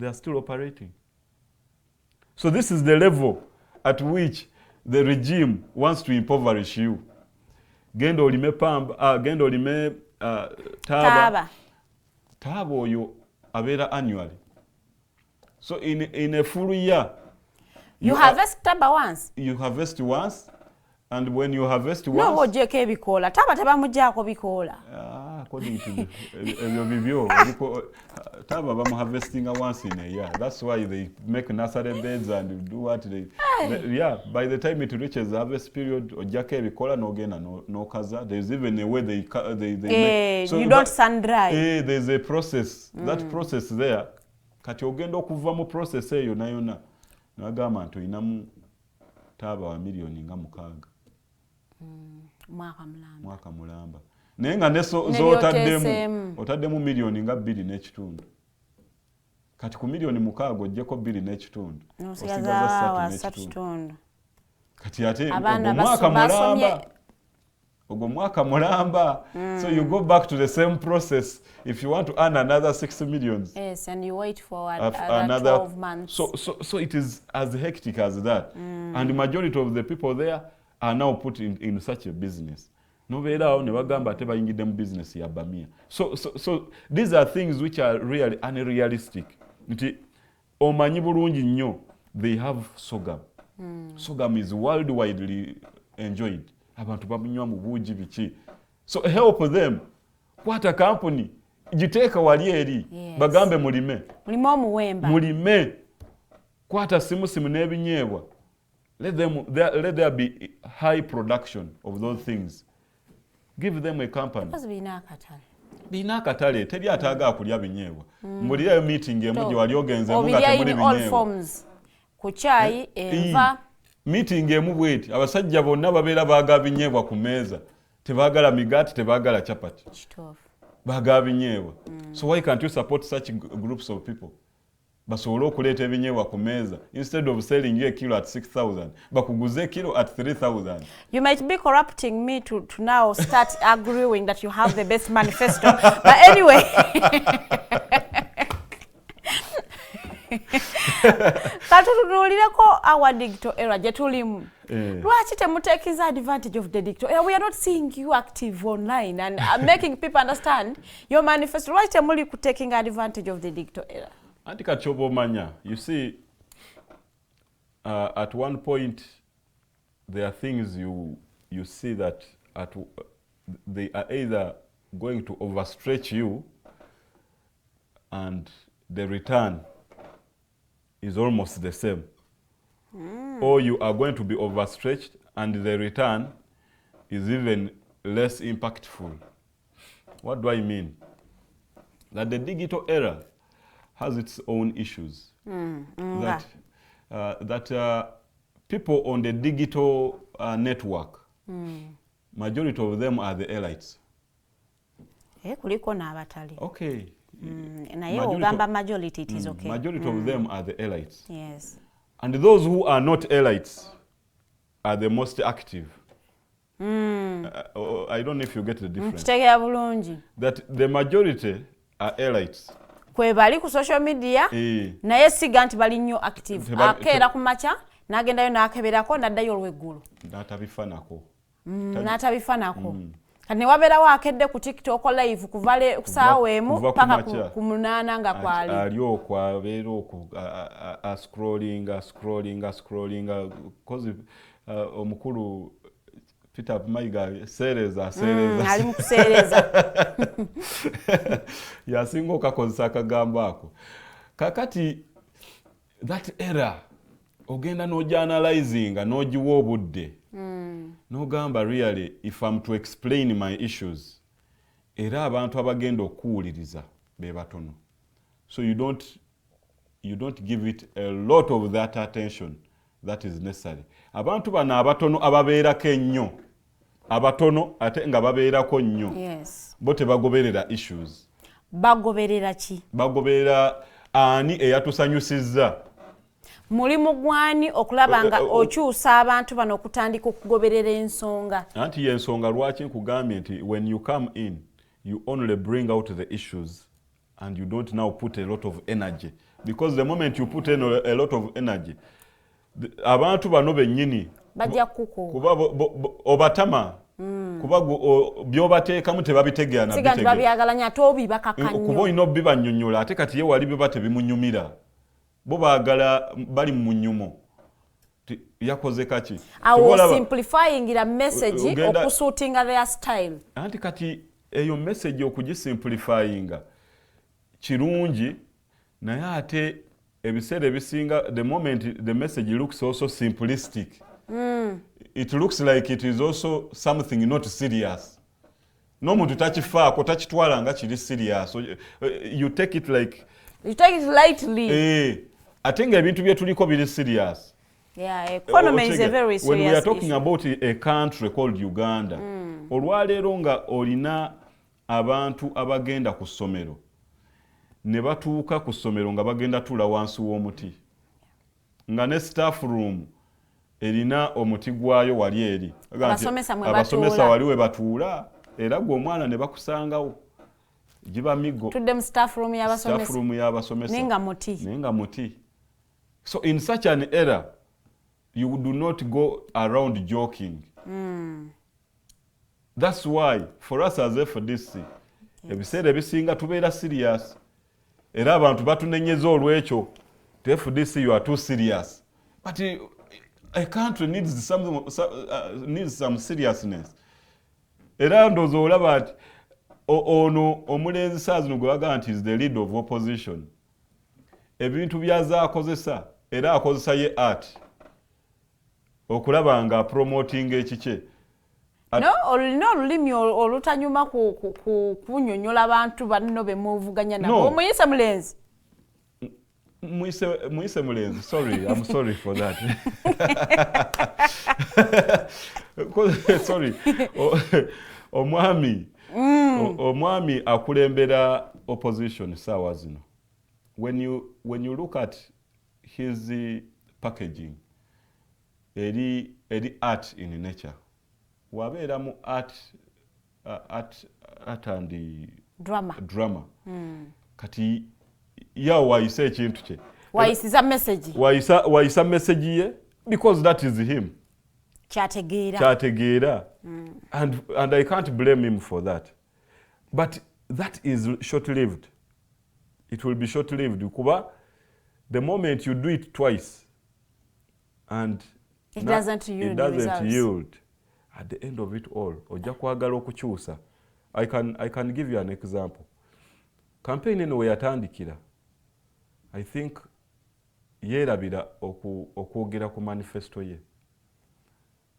are still operating. So this is the level at which the regime wants to impoverish you. Gendo olime pamba, gendo olime taba. Taba oyo abera annually. So in a full year, you harvest taba once. You harvest once, and when you harvest once, no ojeke bikola. Taba taba mujako bikola. According to the taba bamu harvesting once in a year. That's why they make nursery beds and do what they. Yeah, by the time it reaches the harvest period, ojake bikola no gena no kaza. There's even a way they make. So you don't sun dry. There's a process. That process there. Kati ogenda okuva mu process eyo nayona nagamba nti inamu taba wa milioni nga 6 mwaka mulamba naye nga otaddemu milioni nga 2.5 kati ku milioni 6 ojjeko 2.5 osigaza 3.5 kati ate mwaka mulamba so you go back to the same process if you want to earn another 6 million. Yes, and you wait for another 12 months. So it is as hectic as that. And the majority of the people there are now put in such a business. Nobeerao ne bagamba ate bayingidde mu business ya bamia. So these are things which are really unrealistic. Nti omanyi bulungi nnyo they have sorghum. Sorghum is worldwide enjoyed. Abantu bamunywa mu buugi biki. So help them. Kwata company jiteeka wali eri bagambe mulime omuwemba mulime kwata simu n'ebinyeebwa let there be high production of those things. Give them a company. Bina akatale teri ataaga kulya binyeebwa mulirayo meeting emu gye wali ogenze mu ngate muli binyeebwa ku chai enva meeting emu bweti abasajja bonna babeera baaga binyeebwa ku meeza tebaagala migati tebaagala chapati baagala binyeebwa. So why can't you support such groups of people? Basobole okuleeta ebinyeebwa ku meeza instead of selling you a kilo at 6,000 bakuguze a kilo at 3,000. You might be corrupting me to now start agreeing that you have the best manifesto. But anyway, katutunulireko our digital era gye tulimu. Lwaki temutekiza advantage of the digital era? We are not seeing you active online and making people understand your manifesto. Lwaki temuli taking advantage of the digital era? Anti kachobo manya, you see, at one point there are things you see that they are either going to overstretch you and the return is almost the same. Or you are going to be overstretched and the return is even less impactful. What do I mean? That the digital era has its own issues. That people on the digital network, majority of them are the elites. Okay. Majority, it is okay. Majority of them are the elites. Yes. And those who are not elites are the most active. I don't know if you get the difference. That the majority are elites. Kwebali ku social media naye siga nti bali nnyo active. Akeera ku macha nagendayo nakeberako naddayo olw'eggulu. N'atabifanako. Kati wabeerawo akedde ku TikTok live kuvale kusaawa emu paka ku 8 nga kwali. Ali okwo abeera okwo scrolling cause omukulu Peter Mayiga seereza ali mu kuseereza yasinga okakozesa akagambo ako kakati that era ogenda n'ogyanalyzinga n'ogiwa obudde n'ogamba really if I'm to explain my issues era abantu abagenda okuwuliriza be batono, so you don't give it a lot of that attention that is necessary. Abantu bano abatono ababeerako ennyo, abatono ate nga babeerako nnyo, bo tebagoberera issues. Bagoberera ki? Bagoberera ani eyatusanyusizza. Mulimu gwani okulaba nga okyusa abantu bano okutandika okugoberera ensonga. Anti y'ensonga lwaki nkugambye nti when you come in you only bring out the issues and you don't now put a lot of energy, because the moment you put in a lot of energy abantu bano bennyini bajja kuko kuba obatama kuba byobateekamu tebabitegeera na bitegeera babyagalanya tobi bakakannyo kuba olina obibannyonnyola ate kati ye wali biba tebimunyumira bo baagala bali mu nnyumo yakoze kaki simplifying the message okusuitinga their style. Anti kati eyo message okugisimplifyinga kirungi naye ate ebiseera ebisinga the moment the message looks also simplistic, it looks like it is also something not serious. N'omuntu takifaako takitwala nga kiri serious, you take it lightly. Ate nga ebintu bye tuliko biri serious. Economy is a very serious when we are talking issue about a country called Uganda, olwaleero nga olina abantu abagenda ku ssomero ne batuuka ku ssomero nga bagenda tula wansi w'omuti nga ne staff room erina omuti gwayo wali eri abasomesa wali we batuula era gwe omwana ne bakusangawo giba migo tudde mu staff room y'abasomesa nenga muti. So in such an era you do not go around joking. That's why for us as FDC ebiseera ebisinga tubeera serious era abantu batunenyeza olwekyo FDC you are too serious, but a country needs some seriousness. Era ndozo olaba ati ono omulenzi saazino gwe baga nti is the leader of opposition, ebintu byaza akozesa era akozesa ye art okulaba nga promoting ekike. Olina olulimi olutanyuma kunyonyola abantu banno bemuvuganya nabo. Omuyise mulenzi. Muyise mulenzi. Sorry, I'm sorry for that. Sorry. Omwami akulembera opposition sawa zino. When you look at his packaging, eri art in nature. Wabeera mu art and drama. Kati yawo wayisa ekintu kye. Wayisa message ye because that is him. Kyategeera. And I can't blame him for that. But that is short-lived. It will be short-lived. Kuba the moment you do it twice and it doesn't yield. At the end of it all, ojja kwagala okukyusa. I can give you an example. Campaign eno we yatandikira, I think yeerabira okwogera ku manifesto ye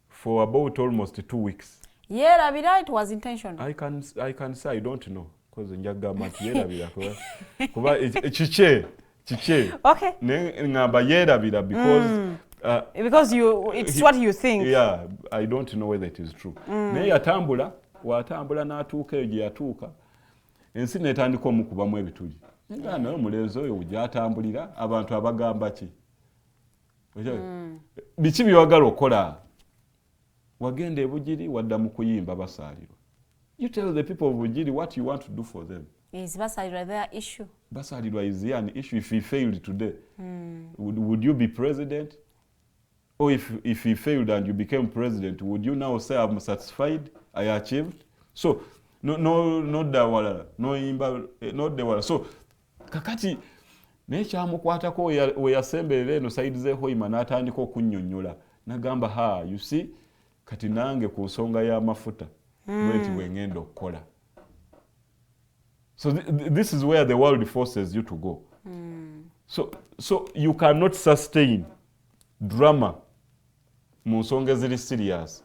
for about almost 2 weeks. Yeerabira, it was intentional. I can say I don't know because njagamba nti yeerabira kuba kike. Okay. Ngamba yeerabira because because it's what you think. Yeah, I don't know whether it is true. Naye yatambula, watambula n'atuuka eyo gye yatuuka, ensi n'etandika omukubamu ebituli. Nga naye omulenzi oyo gy'atambulira abantu abagamba ki? Biki by'oyagala okukola? Wagenda e Bugiri wadda mu kuyimba basaalirwa. You tell the people of Bugiri what you want to do for them. Is basaalirwa their issue? Basaalirwa is an issue. If he failed today, would you be president? Or if he failed and you became president, would you now say I'm satisfied, I achieved? So not the wala, no imba, not the wala. So kakati nekyamukwatako we yasemberera eno side ze hoima n'atandika okunnyonnyola nagamba you see kati nange ku nsonga y'amafuta bweti wengenda okukola. So this is where the world forces you to go. So you cannot sustain drama mu nsonga eziri serious.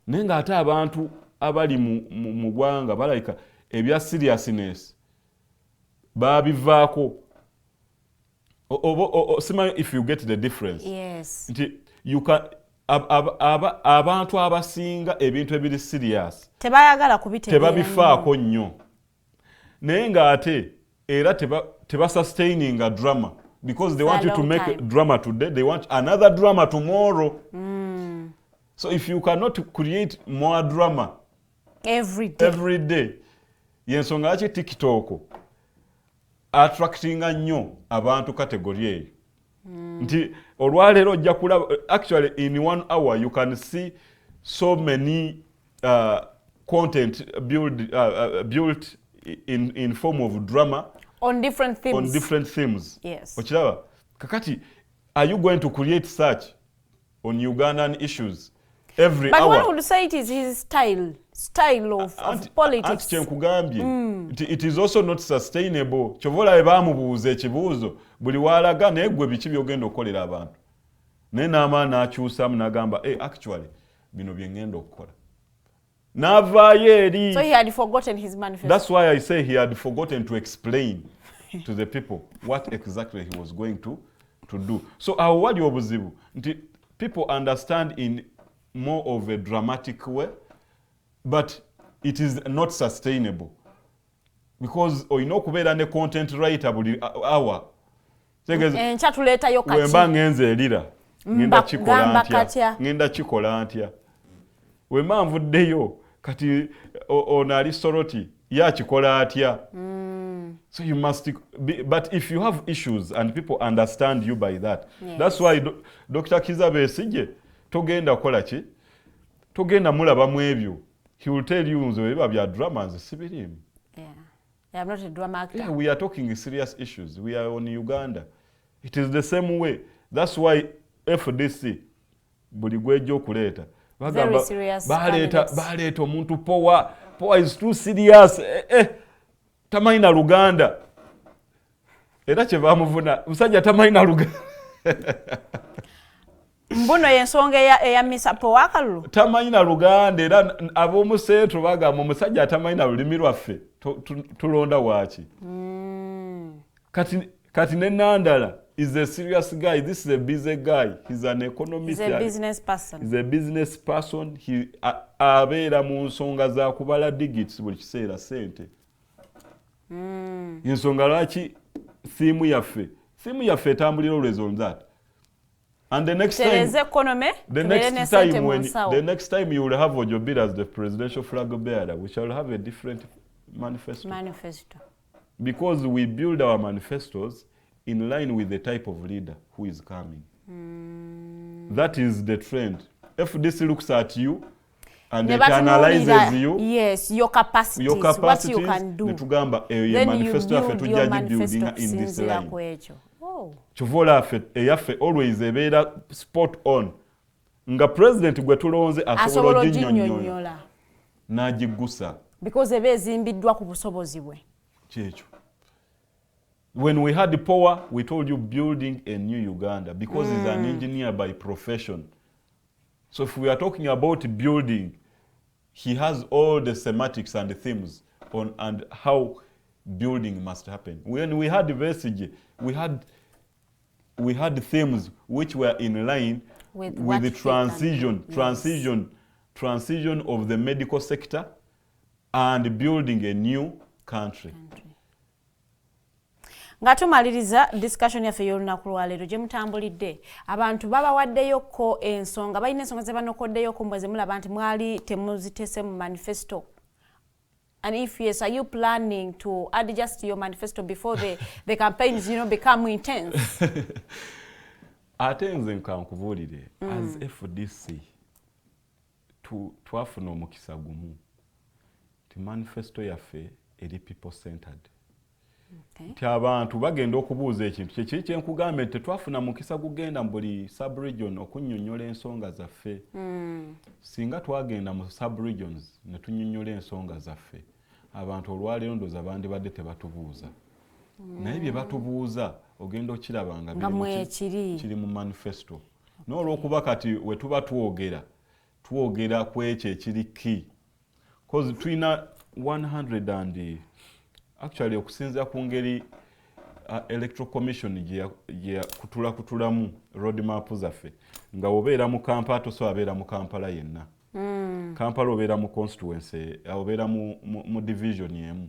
Naye ng'ate abantu abali mu ggwanga balayika ebya seriousness babivaako. Simanyi if you get the difference. Yes. Nti you can abantu abasinga ebintu ebiri serious tebayagala kubitegeera tebabifaako nnyo. Naye ng'ate era tebasustaininga drama because they want you to make drama today, they want another drama tomorrow. So if you cannot create more drama every day, yensonga lwaki TikTok attractinga nnyo abantu category eyo. Nti olwaleero ojja kulaba actually in 1 hour you can see so many content built in form of drama on different themes. Yes. Ochiraba kakati, are you going to create such on Ugandan issues every but hour? But one would say it is his style of politics. It is also not sustainable. Chovola ebamubuuza ekibuuzo buli walaga naye gwe biki byogenda okukolera abantu. Naye n'amaani n'akyusamu n'agamba actually bino bye ngenda okukola. N'avaayo eri. So he had forgotten his manifesto. That's why I say he had forgotten to explain to the people what exactly he was going to do. So awo wali obuzibu nti people understand in more of a dramatic way, but it is not sustainable because oyina okubeera ne content writer buli hour. Nkyatuleetayo kati. Wemba ngenze erira ngenda kikola ntya. Wemba nvuddeyo kati ono ali Soroti yakikola atya. So you must be, but if you have issues and people understand you by that, yes. That's why Dr. Kizza Besigye togenda kola ki, togenda mulaba mu ebyo. He will tell you nzo biba bya dramas sibirimu. Yeah, I'm not a drama actor. Yeah, we are talking serious issues. We are on Uganda. It is the same way. That's why FDC buli gwejo kuleta very serious baleta omuntu power is too serious. Tamayina Luganda. Era kye bamuvuna musajja tamayina Luganda. Mbuno yensonga eya misapo wakalulu. Tamayina Luganda era ab'omu centro bagamba omusajja tamayina lulimi lwaffe tulonda waaki. Kati ne Nandala is a serious guy. This is a busy guy. He's an economist. He's a business person. He's a business person. He abeera mu nsonga za kubala digits buli kiseera sente. Ensonga lwaki simu yaffe etambulira always on that. And the next time you will have Ojobile as the presidential flag bearer, we shall have a different manifesto. Because we build our manifestos in line with the type of leader who is coming. That is the trend. FDC looks at you and it analyzes you. Yes, your capacities, what you can do. Netugamba manifesto yaffe tujja building in this line. Chovola yaffe always ebeera spot on. Nga president gwe tulonze asobola oginnyonnyola n'agiggusa. Because ebe ezimbiddwa ku busobozi bwe. Kyekyo. When we had the power, we told you building a new Uganda because he's an engineer by profession. So if we are talking about building, he has all the sematics and the themes on and how building must happen. When we had the message, we had themes which were in line with the transition of the medical sector and building a new country. Nga tumaliriza discussion yaffe y'olunaku lwaleero gye mutambulidde abantu babawaddeyoko ensonga balina ensonga ze banokoddeyoko mbwe ze mulaba nti mwali temuziteese mu manifesto. And if yes, are you planning to add just to your manifesto before the campaigns become intense? Ate nze nkankubuulire as FDC twafuna omukisa gumu ti manifesto yaffe eri people centered. Nti abantu bagenda okubuuza ekintu kyekiri kyenkugambye tetwafuna mukisa gugenda mu buli sub-region okunnyonnyola ensonga zaffe. Singa twagenda mu sub-regions ne tunnyonnyola ensonga zaffe abantu olwaleero ndooza bandibadde tebatubuuza. Naye bye batubuuza ogenda okiraba nga kiri mu manifesto. n'olwokuba kati we tuba twogera ku ekyo ekiri key cause tulina 100 and actually okusinza ku ngeri electoral commission gye kutulamu road map zaffe nga obeera mu Kampala toso abeera mu Kampala yenna Kampala obeera mu constituency obeera mu division emu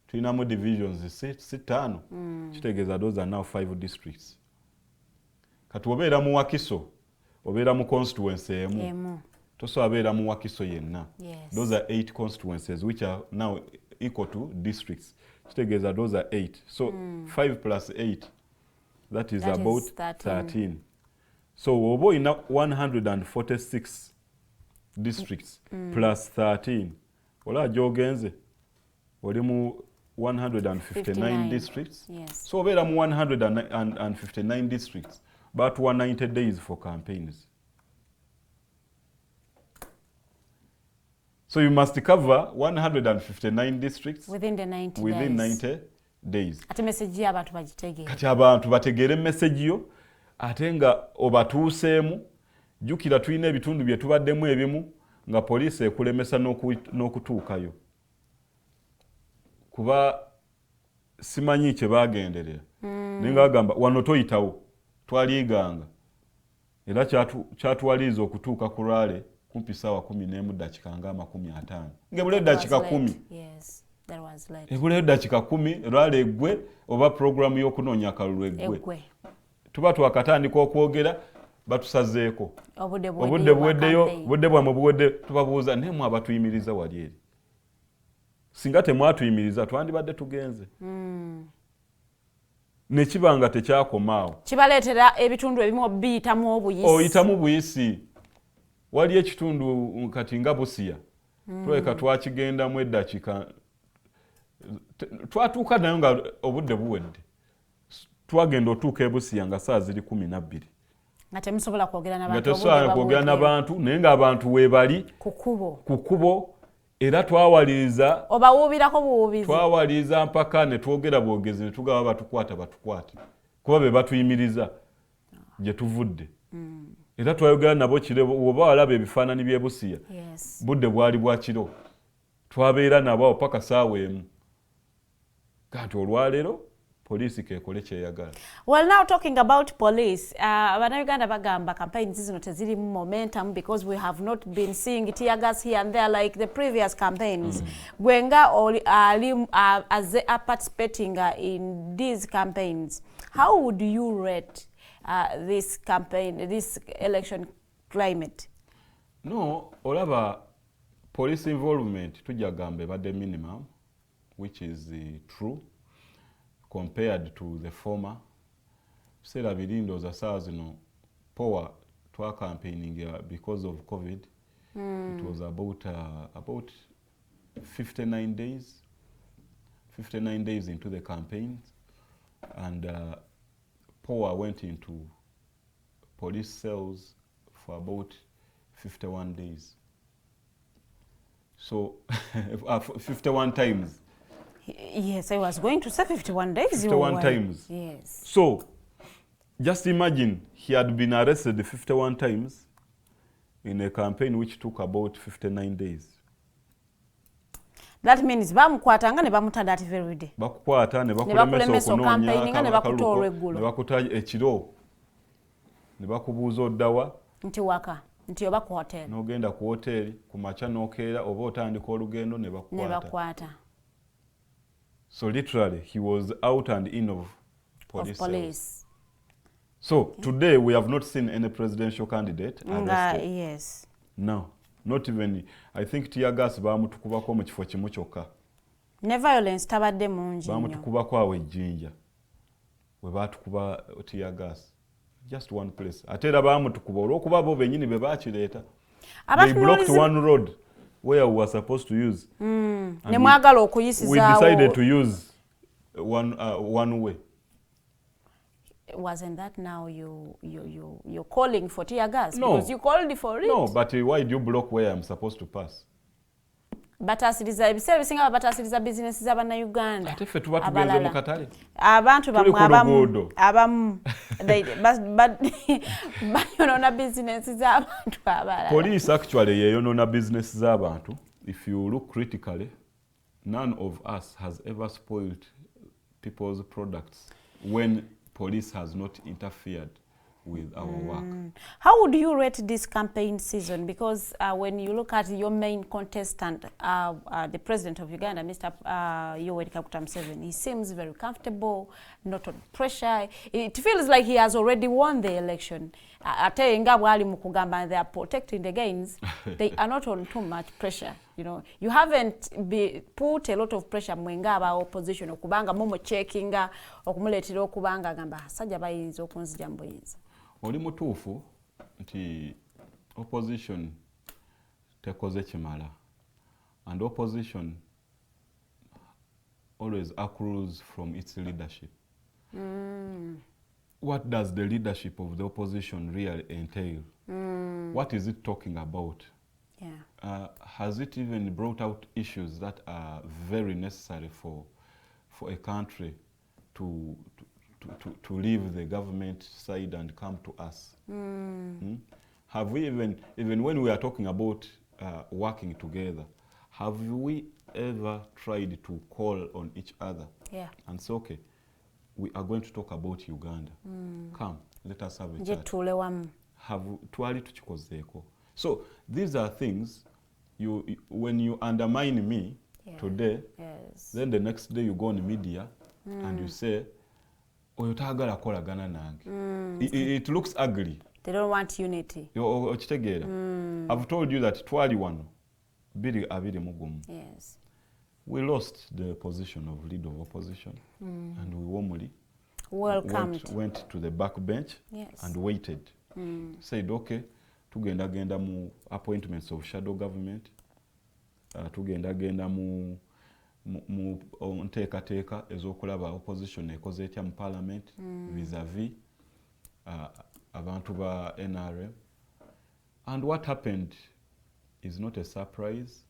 tulina mu divisions 5 kitegeeza those are now 5 districts kati obeera mu Wakiso obeera mu constituency emu toso abeera mu Wakiso yenna those are 8 constituencies which are now equal to districts kitegeeza those are 8 so 5 plus 8 that is about 13 so oba olina 146 districts plus 13 olaba gyogenze oli mu 159 districts so obeera mu 159 districts but 190 days for campaigns. So you must cover 159 districts within the 90 90 days. Ate message ya abantu bagitegeera. Kati abantu bategeere message yo ate nga obatuuseemu jukira tulina ebitundu bye tubaddemu ebimu nga poliisi ekulemesa n'okutuukayo. Kuba simanyi kye bagenderera. Naye nga bagamba wano toyitawo twaliganga era kyatuwaliza okutuuka ku Lwale kumpi ssaawa 11 dakiika nga 50 ngebula dakiika 10 ebula dakiika 10 Lwale eggwe oba programu y'okunoonya akalulu eggwe tuba twakatandika okwogera batusazeeko obudde bwamwe buwedde tubabuuza naye mwe abatuyimiriza wali eri singa temwatuyimiriza twandibadde tugenze nekibanga tekyakomaawo kibaleetera ebitundu ebimu biyitamu obuyisi oyitamu buyisi wali ekitundu kati nga Busia tuleka twakigendamu eddakiika twatuuka nayo nga obudde buwedde twagenda otuuka e Busia nga saa ziri 12 nga temusobola kwogera n'abantu naye ng'abantu weebali ku kkubo era twawaliriza obawuubirako buwuubizi twawaliriza mpaka ne twogera bwogezi ne tugaba batukwate kuba be batuyimiriza gye tuvudde era twayogera nabo kire oba walaba ebifaananyi by'e Busia budde bwali bwa kiro twabeera nabo paka saawa emu kati olwaleero poliisi kekole kyeyagala. Well, now talking about police, Uganda bagamba campaigns zino teziri momentum because we have not been seeing tear gas here and there like the previous campaigns. Gwenga as they are participating in these campaigns, how would you rate this campaign, this election climate? No, olaba police involvement tujagambe badde minimum, which is true. Compared to the former, Sera Birindo za saa zino power twa campaigning because of COVID. It was about 59 days. 59 days into the campaign, and power went into police cells for about 51 days. So 51 times. Yes, I was going to say 51 days. 51 times. Yes. So, just imagine he had been arrested 51 times in a campaign which took about 59 days. That means bamukwatanga ne bamutanda ati very day. Bakukwata ne bakulemesa okunoonya ne bakutoolwa eggulo. Ne bakutaja ekiro. Ne bakubuuza oddawa. Nti waka. Nti oba ku hotel. N'ogenda ku hotel ku makya n'okeera oba otandika olugendo ne bakukwata. So literally, he was out and in of police. So today we have not seen any presidential candidate arrested. Yes. No, not even. I think tear gas bamutukubako mu kifo kimu kyokka. Ne violence tabadde mungi. Bamutukubako awo ejjinja. We batukuba tear gas. Just one place. Ate era bamutukuba olw'okuba bo bennyini be baakireeta. They blocked one road where we were supposed to use. Ne mwagala okuyisizaawo. We decided to use one way. Wasn't that now you're calling for tear gas? No. Because you called for it. No, but why do you block where I'm supposed to pass? Batasiriza ebiseera bisinga batasiriza bizinesi z'Abannayuganda. Ate ffe tuba tugenze mu katale. Abantu abamu bayonona business z'abantu abalala. Police actually yeyonona business z'abantu. If you look critically, none of us has ever spoiled people's products when police has not interfered with our work. How would you rate this campaign season? Because when you look at your main contestant, the president of Uganda, Mr. Yoweri Kaguta Museveni, he seems very comfortable, not on pressure. It feels like he has already won the election. Ate nga bwali mukugamba, they are protecting the gains. They are not on too much pressure. You know, you haven't put a lot of pressure mwenga aba opposition okubanga mumo checkinga okumuletera okubanga gamba sajja bayinza okunzija mboyinza. Oli mutuufu nti opposition tekoze kimala, and opposition always accrues from its leadership. What does the leadership of the opposition really entail? What is it talking about? Yeah. Has it even brought out issues that are very necessary for a country to leave the government side and come to us? Have we even when we are talking about working together, have we ever tried to call on each other and say, okay, we are going to talk about Uganda. Come, let us have a chat. Twali tukikozeko. So these are things when you undermine me today, then the next day you go on media and you say, oyotagala kolagana nange. It looks ugly. They don't want unity. I've told you that twali wano biri abiri mugumu. Yes. We lost the position of leader of opposition, and we warmly went to the back bench and waited. Said, okay, tugenda mu appointments of shadow government, tugenda mu nteekateeka ez'okulaba opposition ekoze etya mu parliament vis-a-vis abantu ba NRM. And what happened is not a surprise.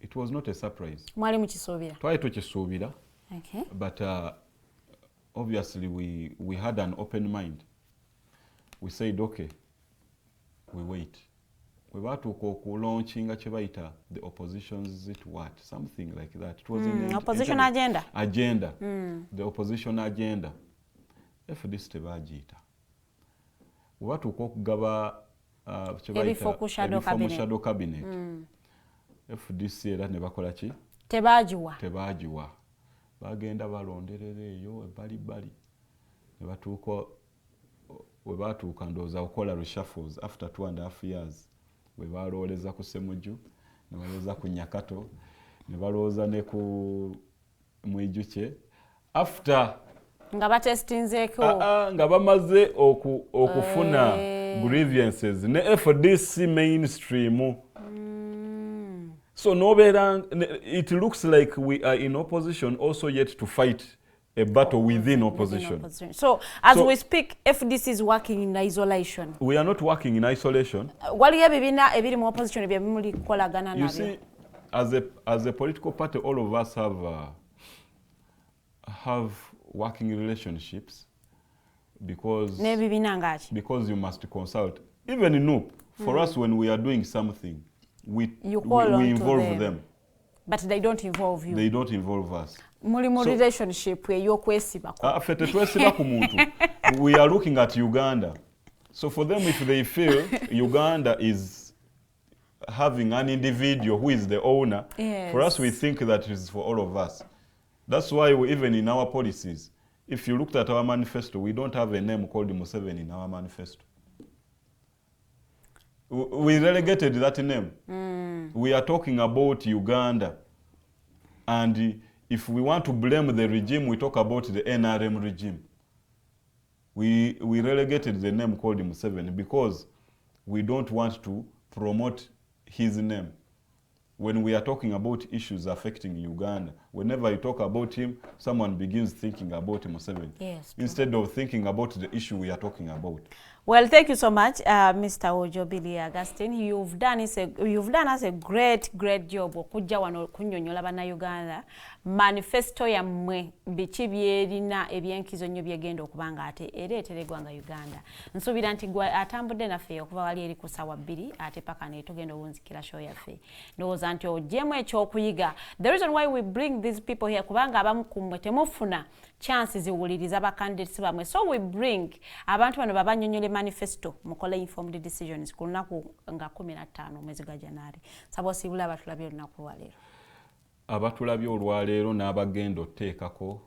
It was not a surprise. Mwali mukisuubira. Twali tukisuubira. Okay. But obviously we had an open mind. We said, okay, we wait. We were to launching the opposition's what? Something like that. It was in the opposition agenda. Agenda. The opposition agenda. FDC tebagita. We were to kugaba shadow cabinet. FDC era ne bakola ki? Tebagiwa. Bagenda balonderera eyo ebbali. Ne batuuka we batuuka ndowooza okola reshuffles after 2.5 years. We balowoleza ku Ssemujju, ne balowooza ku Nyakato, ne balowooza ne ku Mwijuke. After nga batestinzeeko nga bamaze okufuna grievances ne FDC mainstream. So it looks like we are in opposition also yet to fight a battle within opposition. So we speak, FDC is working in isolation. We are not working in isolation. Waliyo ebibiina ebiri mu opposition bye muli kukolagana nabyo. You see, as a political party, all of us have working relationships because you must consult. Even in NUP, for us when we are doing something, we involve them. But they don't involve you. They don't involve us. Muli mu relationship eyokwesibako. Fete twesiba ku muntu. We are looking at Uganda. So for them, if they feel Uganda is having an individual who is the owner, for us we think that it is for all of us. That's why even in our policies, if you looked at our manifesto, we don't have a name called Museveni in our manifesto. We relegated that name. We are talking about Uganda. And if we want to blame the regime, we talk about the NRM regime. We relegated the name called Museveni because we don't want to promote his name. When we are talking about issues affecting Uganda, whenever you talk about him, someone begins thinking about Museveni. Yes. Instead of thinking about the issue we are talking about. Well, thank you so much, Mr. Ojobile Augustine. You've done us a great job okujja wano kunnyonnyola bannayuganda manifesto yammwe biki byerina ebyenkizo nnyo byegenda okuba nga ate ereetera eggwanga Uganda. Nsuubira nti gwe atambudde naffe okuva wali eri ku ssaawa 2 ate paka ne tugenda owunzikira show yaffe. Ndowooza nti ogyemu ekyokuyiga. The reason why we bring these people here kubanga abamu kummwe temufuna chance ziwuliriza bacandidates bamwe, so we bring abantu bano babannyonnyola manifesto mukole informed decisions ku lunaku nga 15 mwezi gwa January. Saba osibula abatulabye olunaku lwaleero. Abatulabye olwaleero n'abagenda oteekako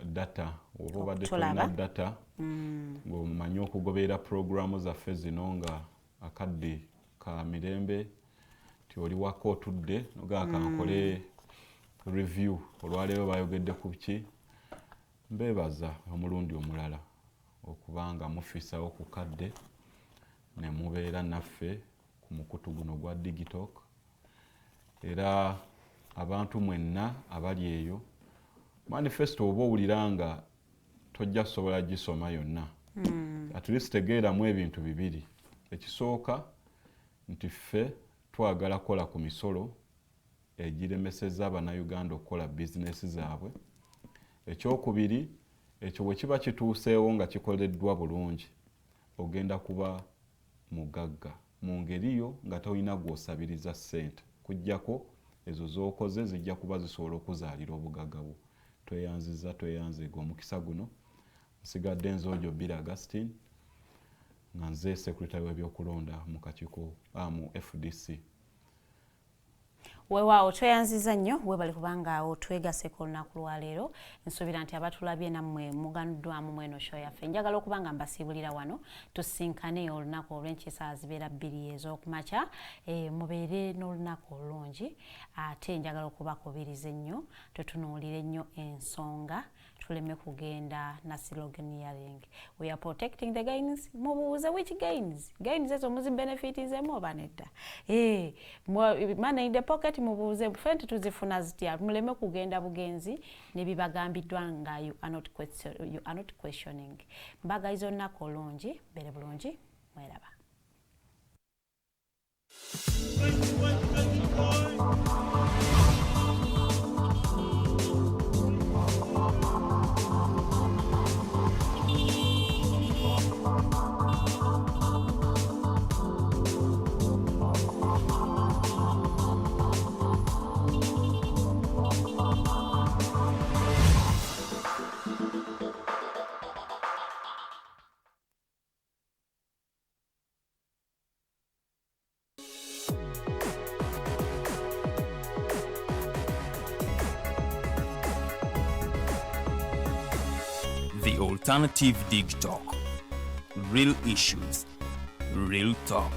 data oba obadde tolina data ng'omanyi okugoberera programu zaffe zino nga akadde ka mirembe ti oli wako otudde nogaaka nkole review olwaleero bayogedde ku ki mbeebaza omulundi omulala okubanga mufisawo ku kadde ne mubeera naffe ku mukutu guno gwa digital era abantu mwenna abali eyo manifesto oba owulira nga tojja kusobola gisoma yonna at least tegeeramu ebintu bibiri. Ekisooka nti ffe twagala kola ku misolo egiremeseza Abannayuganda okukola bizinesi zaabwe. Ekyokubiri ekyo bwe kiba kituuseewo nga kikoleddwa bulungi ogenda kuba mugagga mu ngeriyo nga tolina gw'osabiriza ssente kujjako ezo z'okoze zijja kuba zisobola okuzaalira obugagga bwo. Tweyanziza omukisa guno nsigadde nze Ojobile Augustine nga nze secretary w'ebyokulonda mu kakiiko mu FDC. Weewaawo tweyanziza nnyo weebale kubanga otwegase ku lunaku lwaleero. Nsuubira nti abatulabye nammwe muganuddwamu mweno show yaffe. Njagala okuba nga mbasiibulira wano tusinkane olunaku olw'enkyisa zibeera 2 ez'okumakya. Mubeere n'olunaku olulungi ate njagala okubakubiriza ennyo tutunuulire nnyo ensonga tuleme kugenda na sloganeering. We are protecting the gains. Mubuuze which gains? Gains ezo muzibenefitizemu oba nedda? Money in the pocket mubuuze fente tuzifuna zitya muleme kugenda bugenzi ne bibagambiddwa nga you are not questioning. Mbaga izo nnaku olungi bere bulungi mweraba. The Alternative Dig Talk. Real issues, real talk.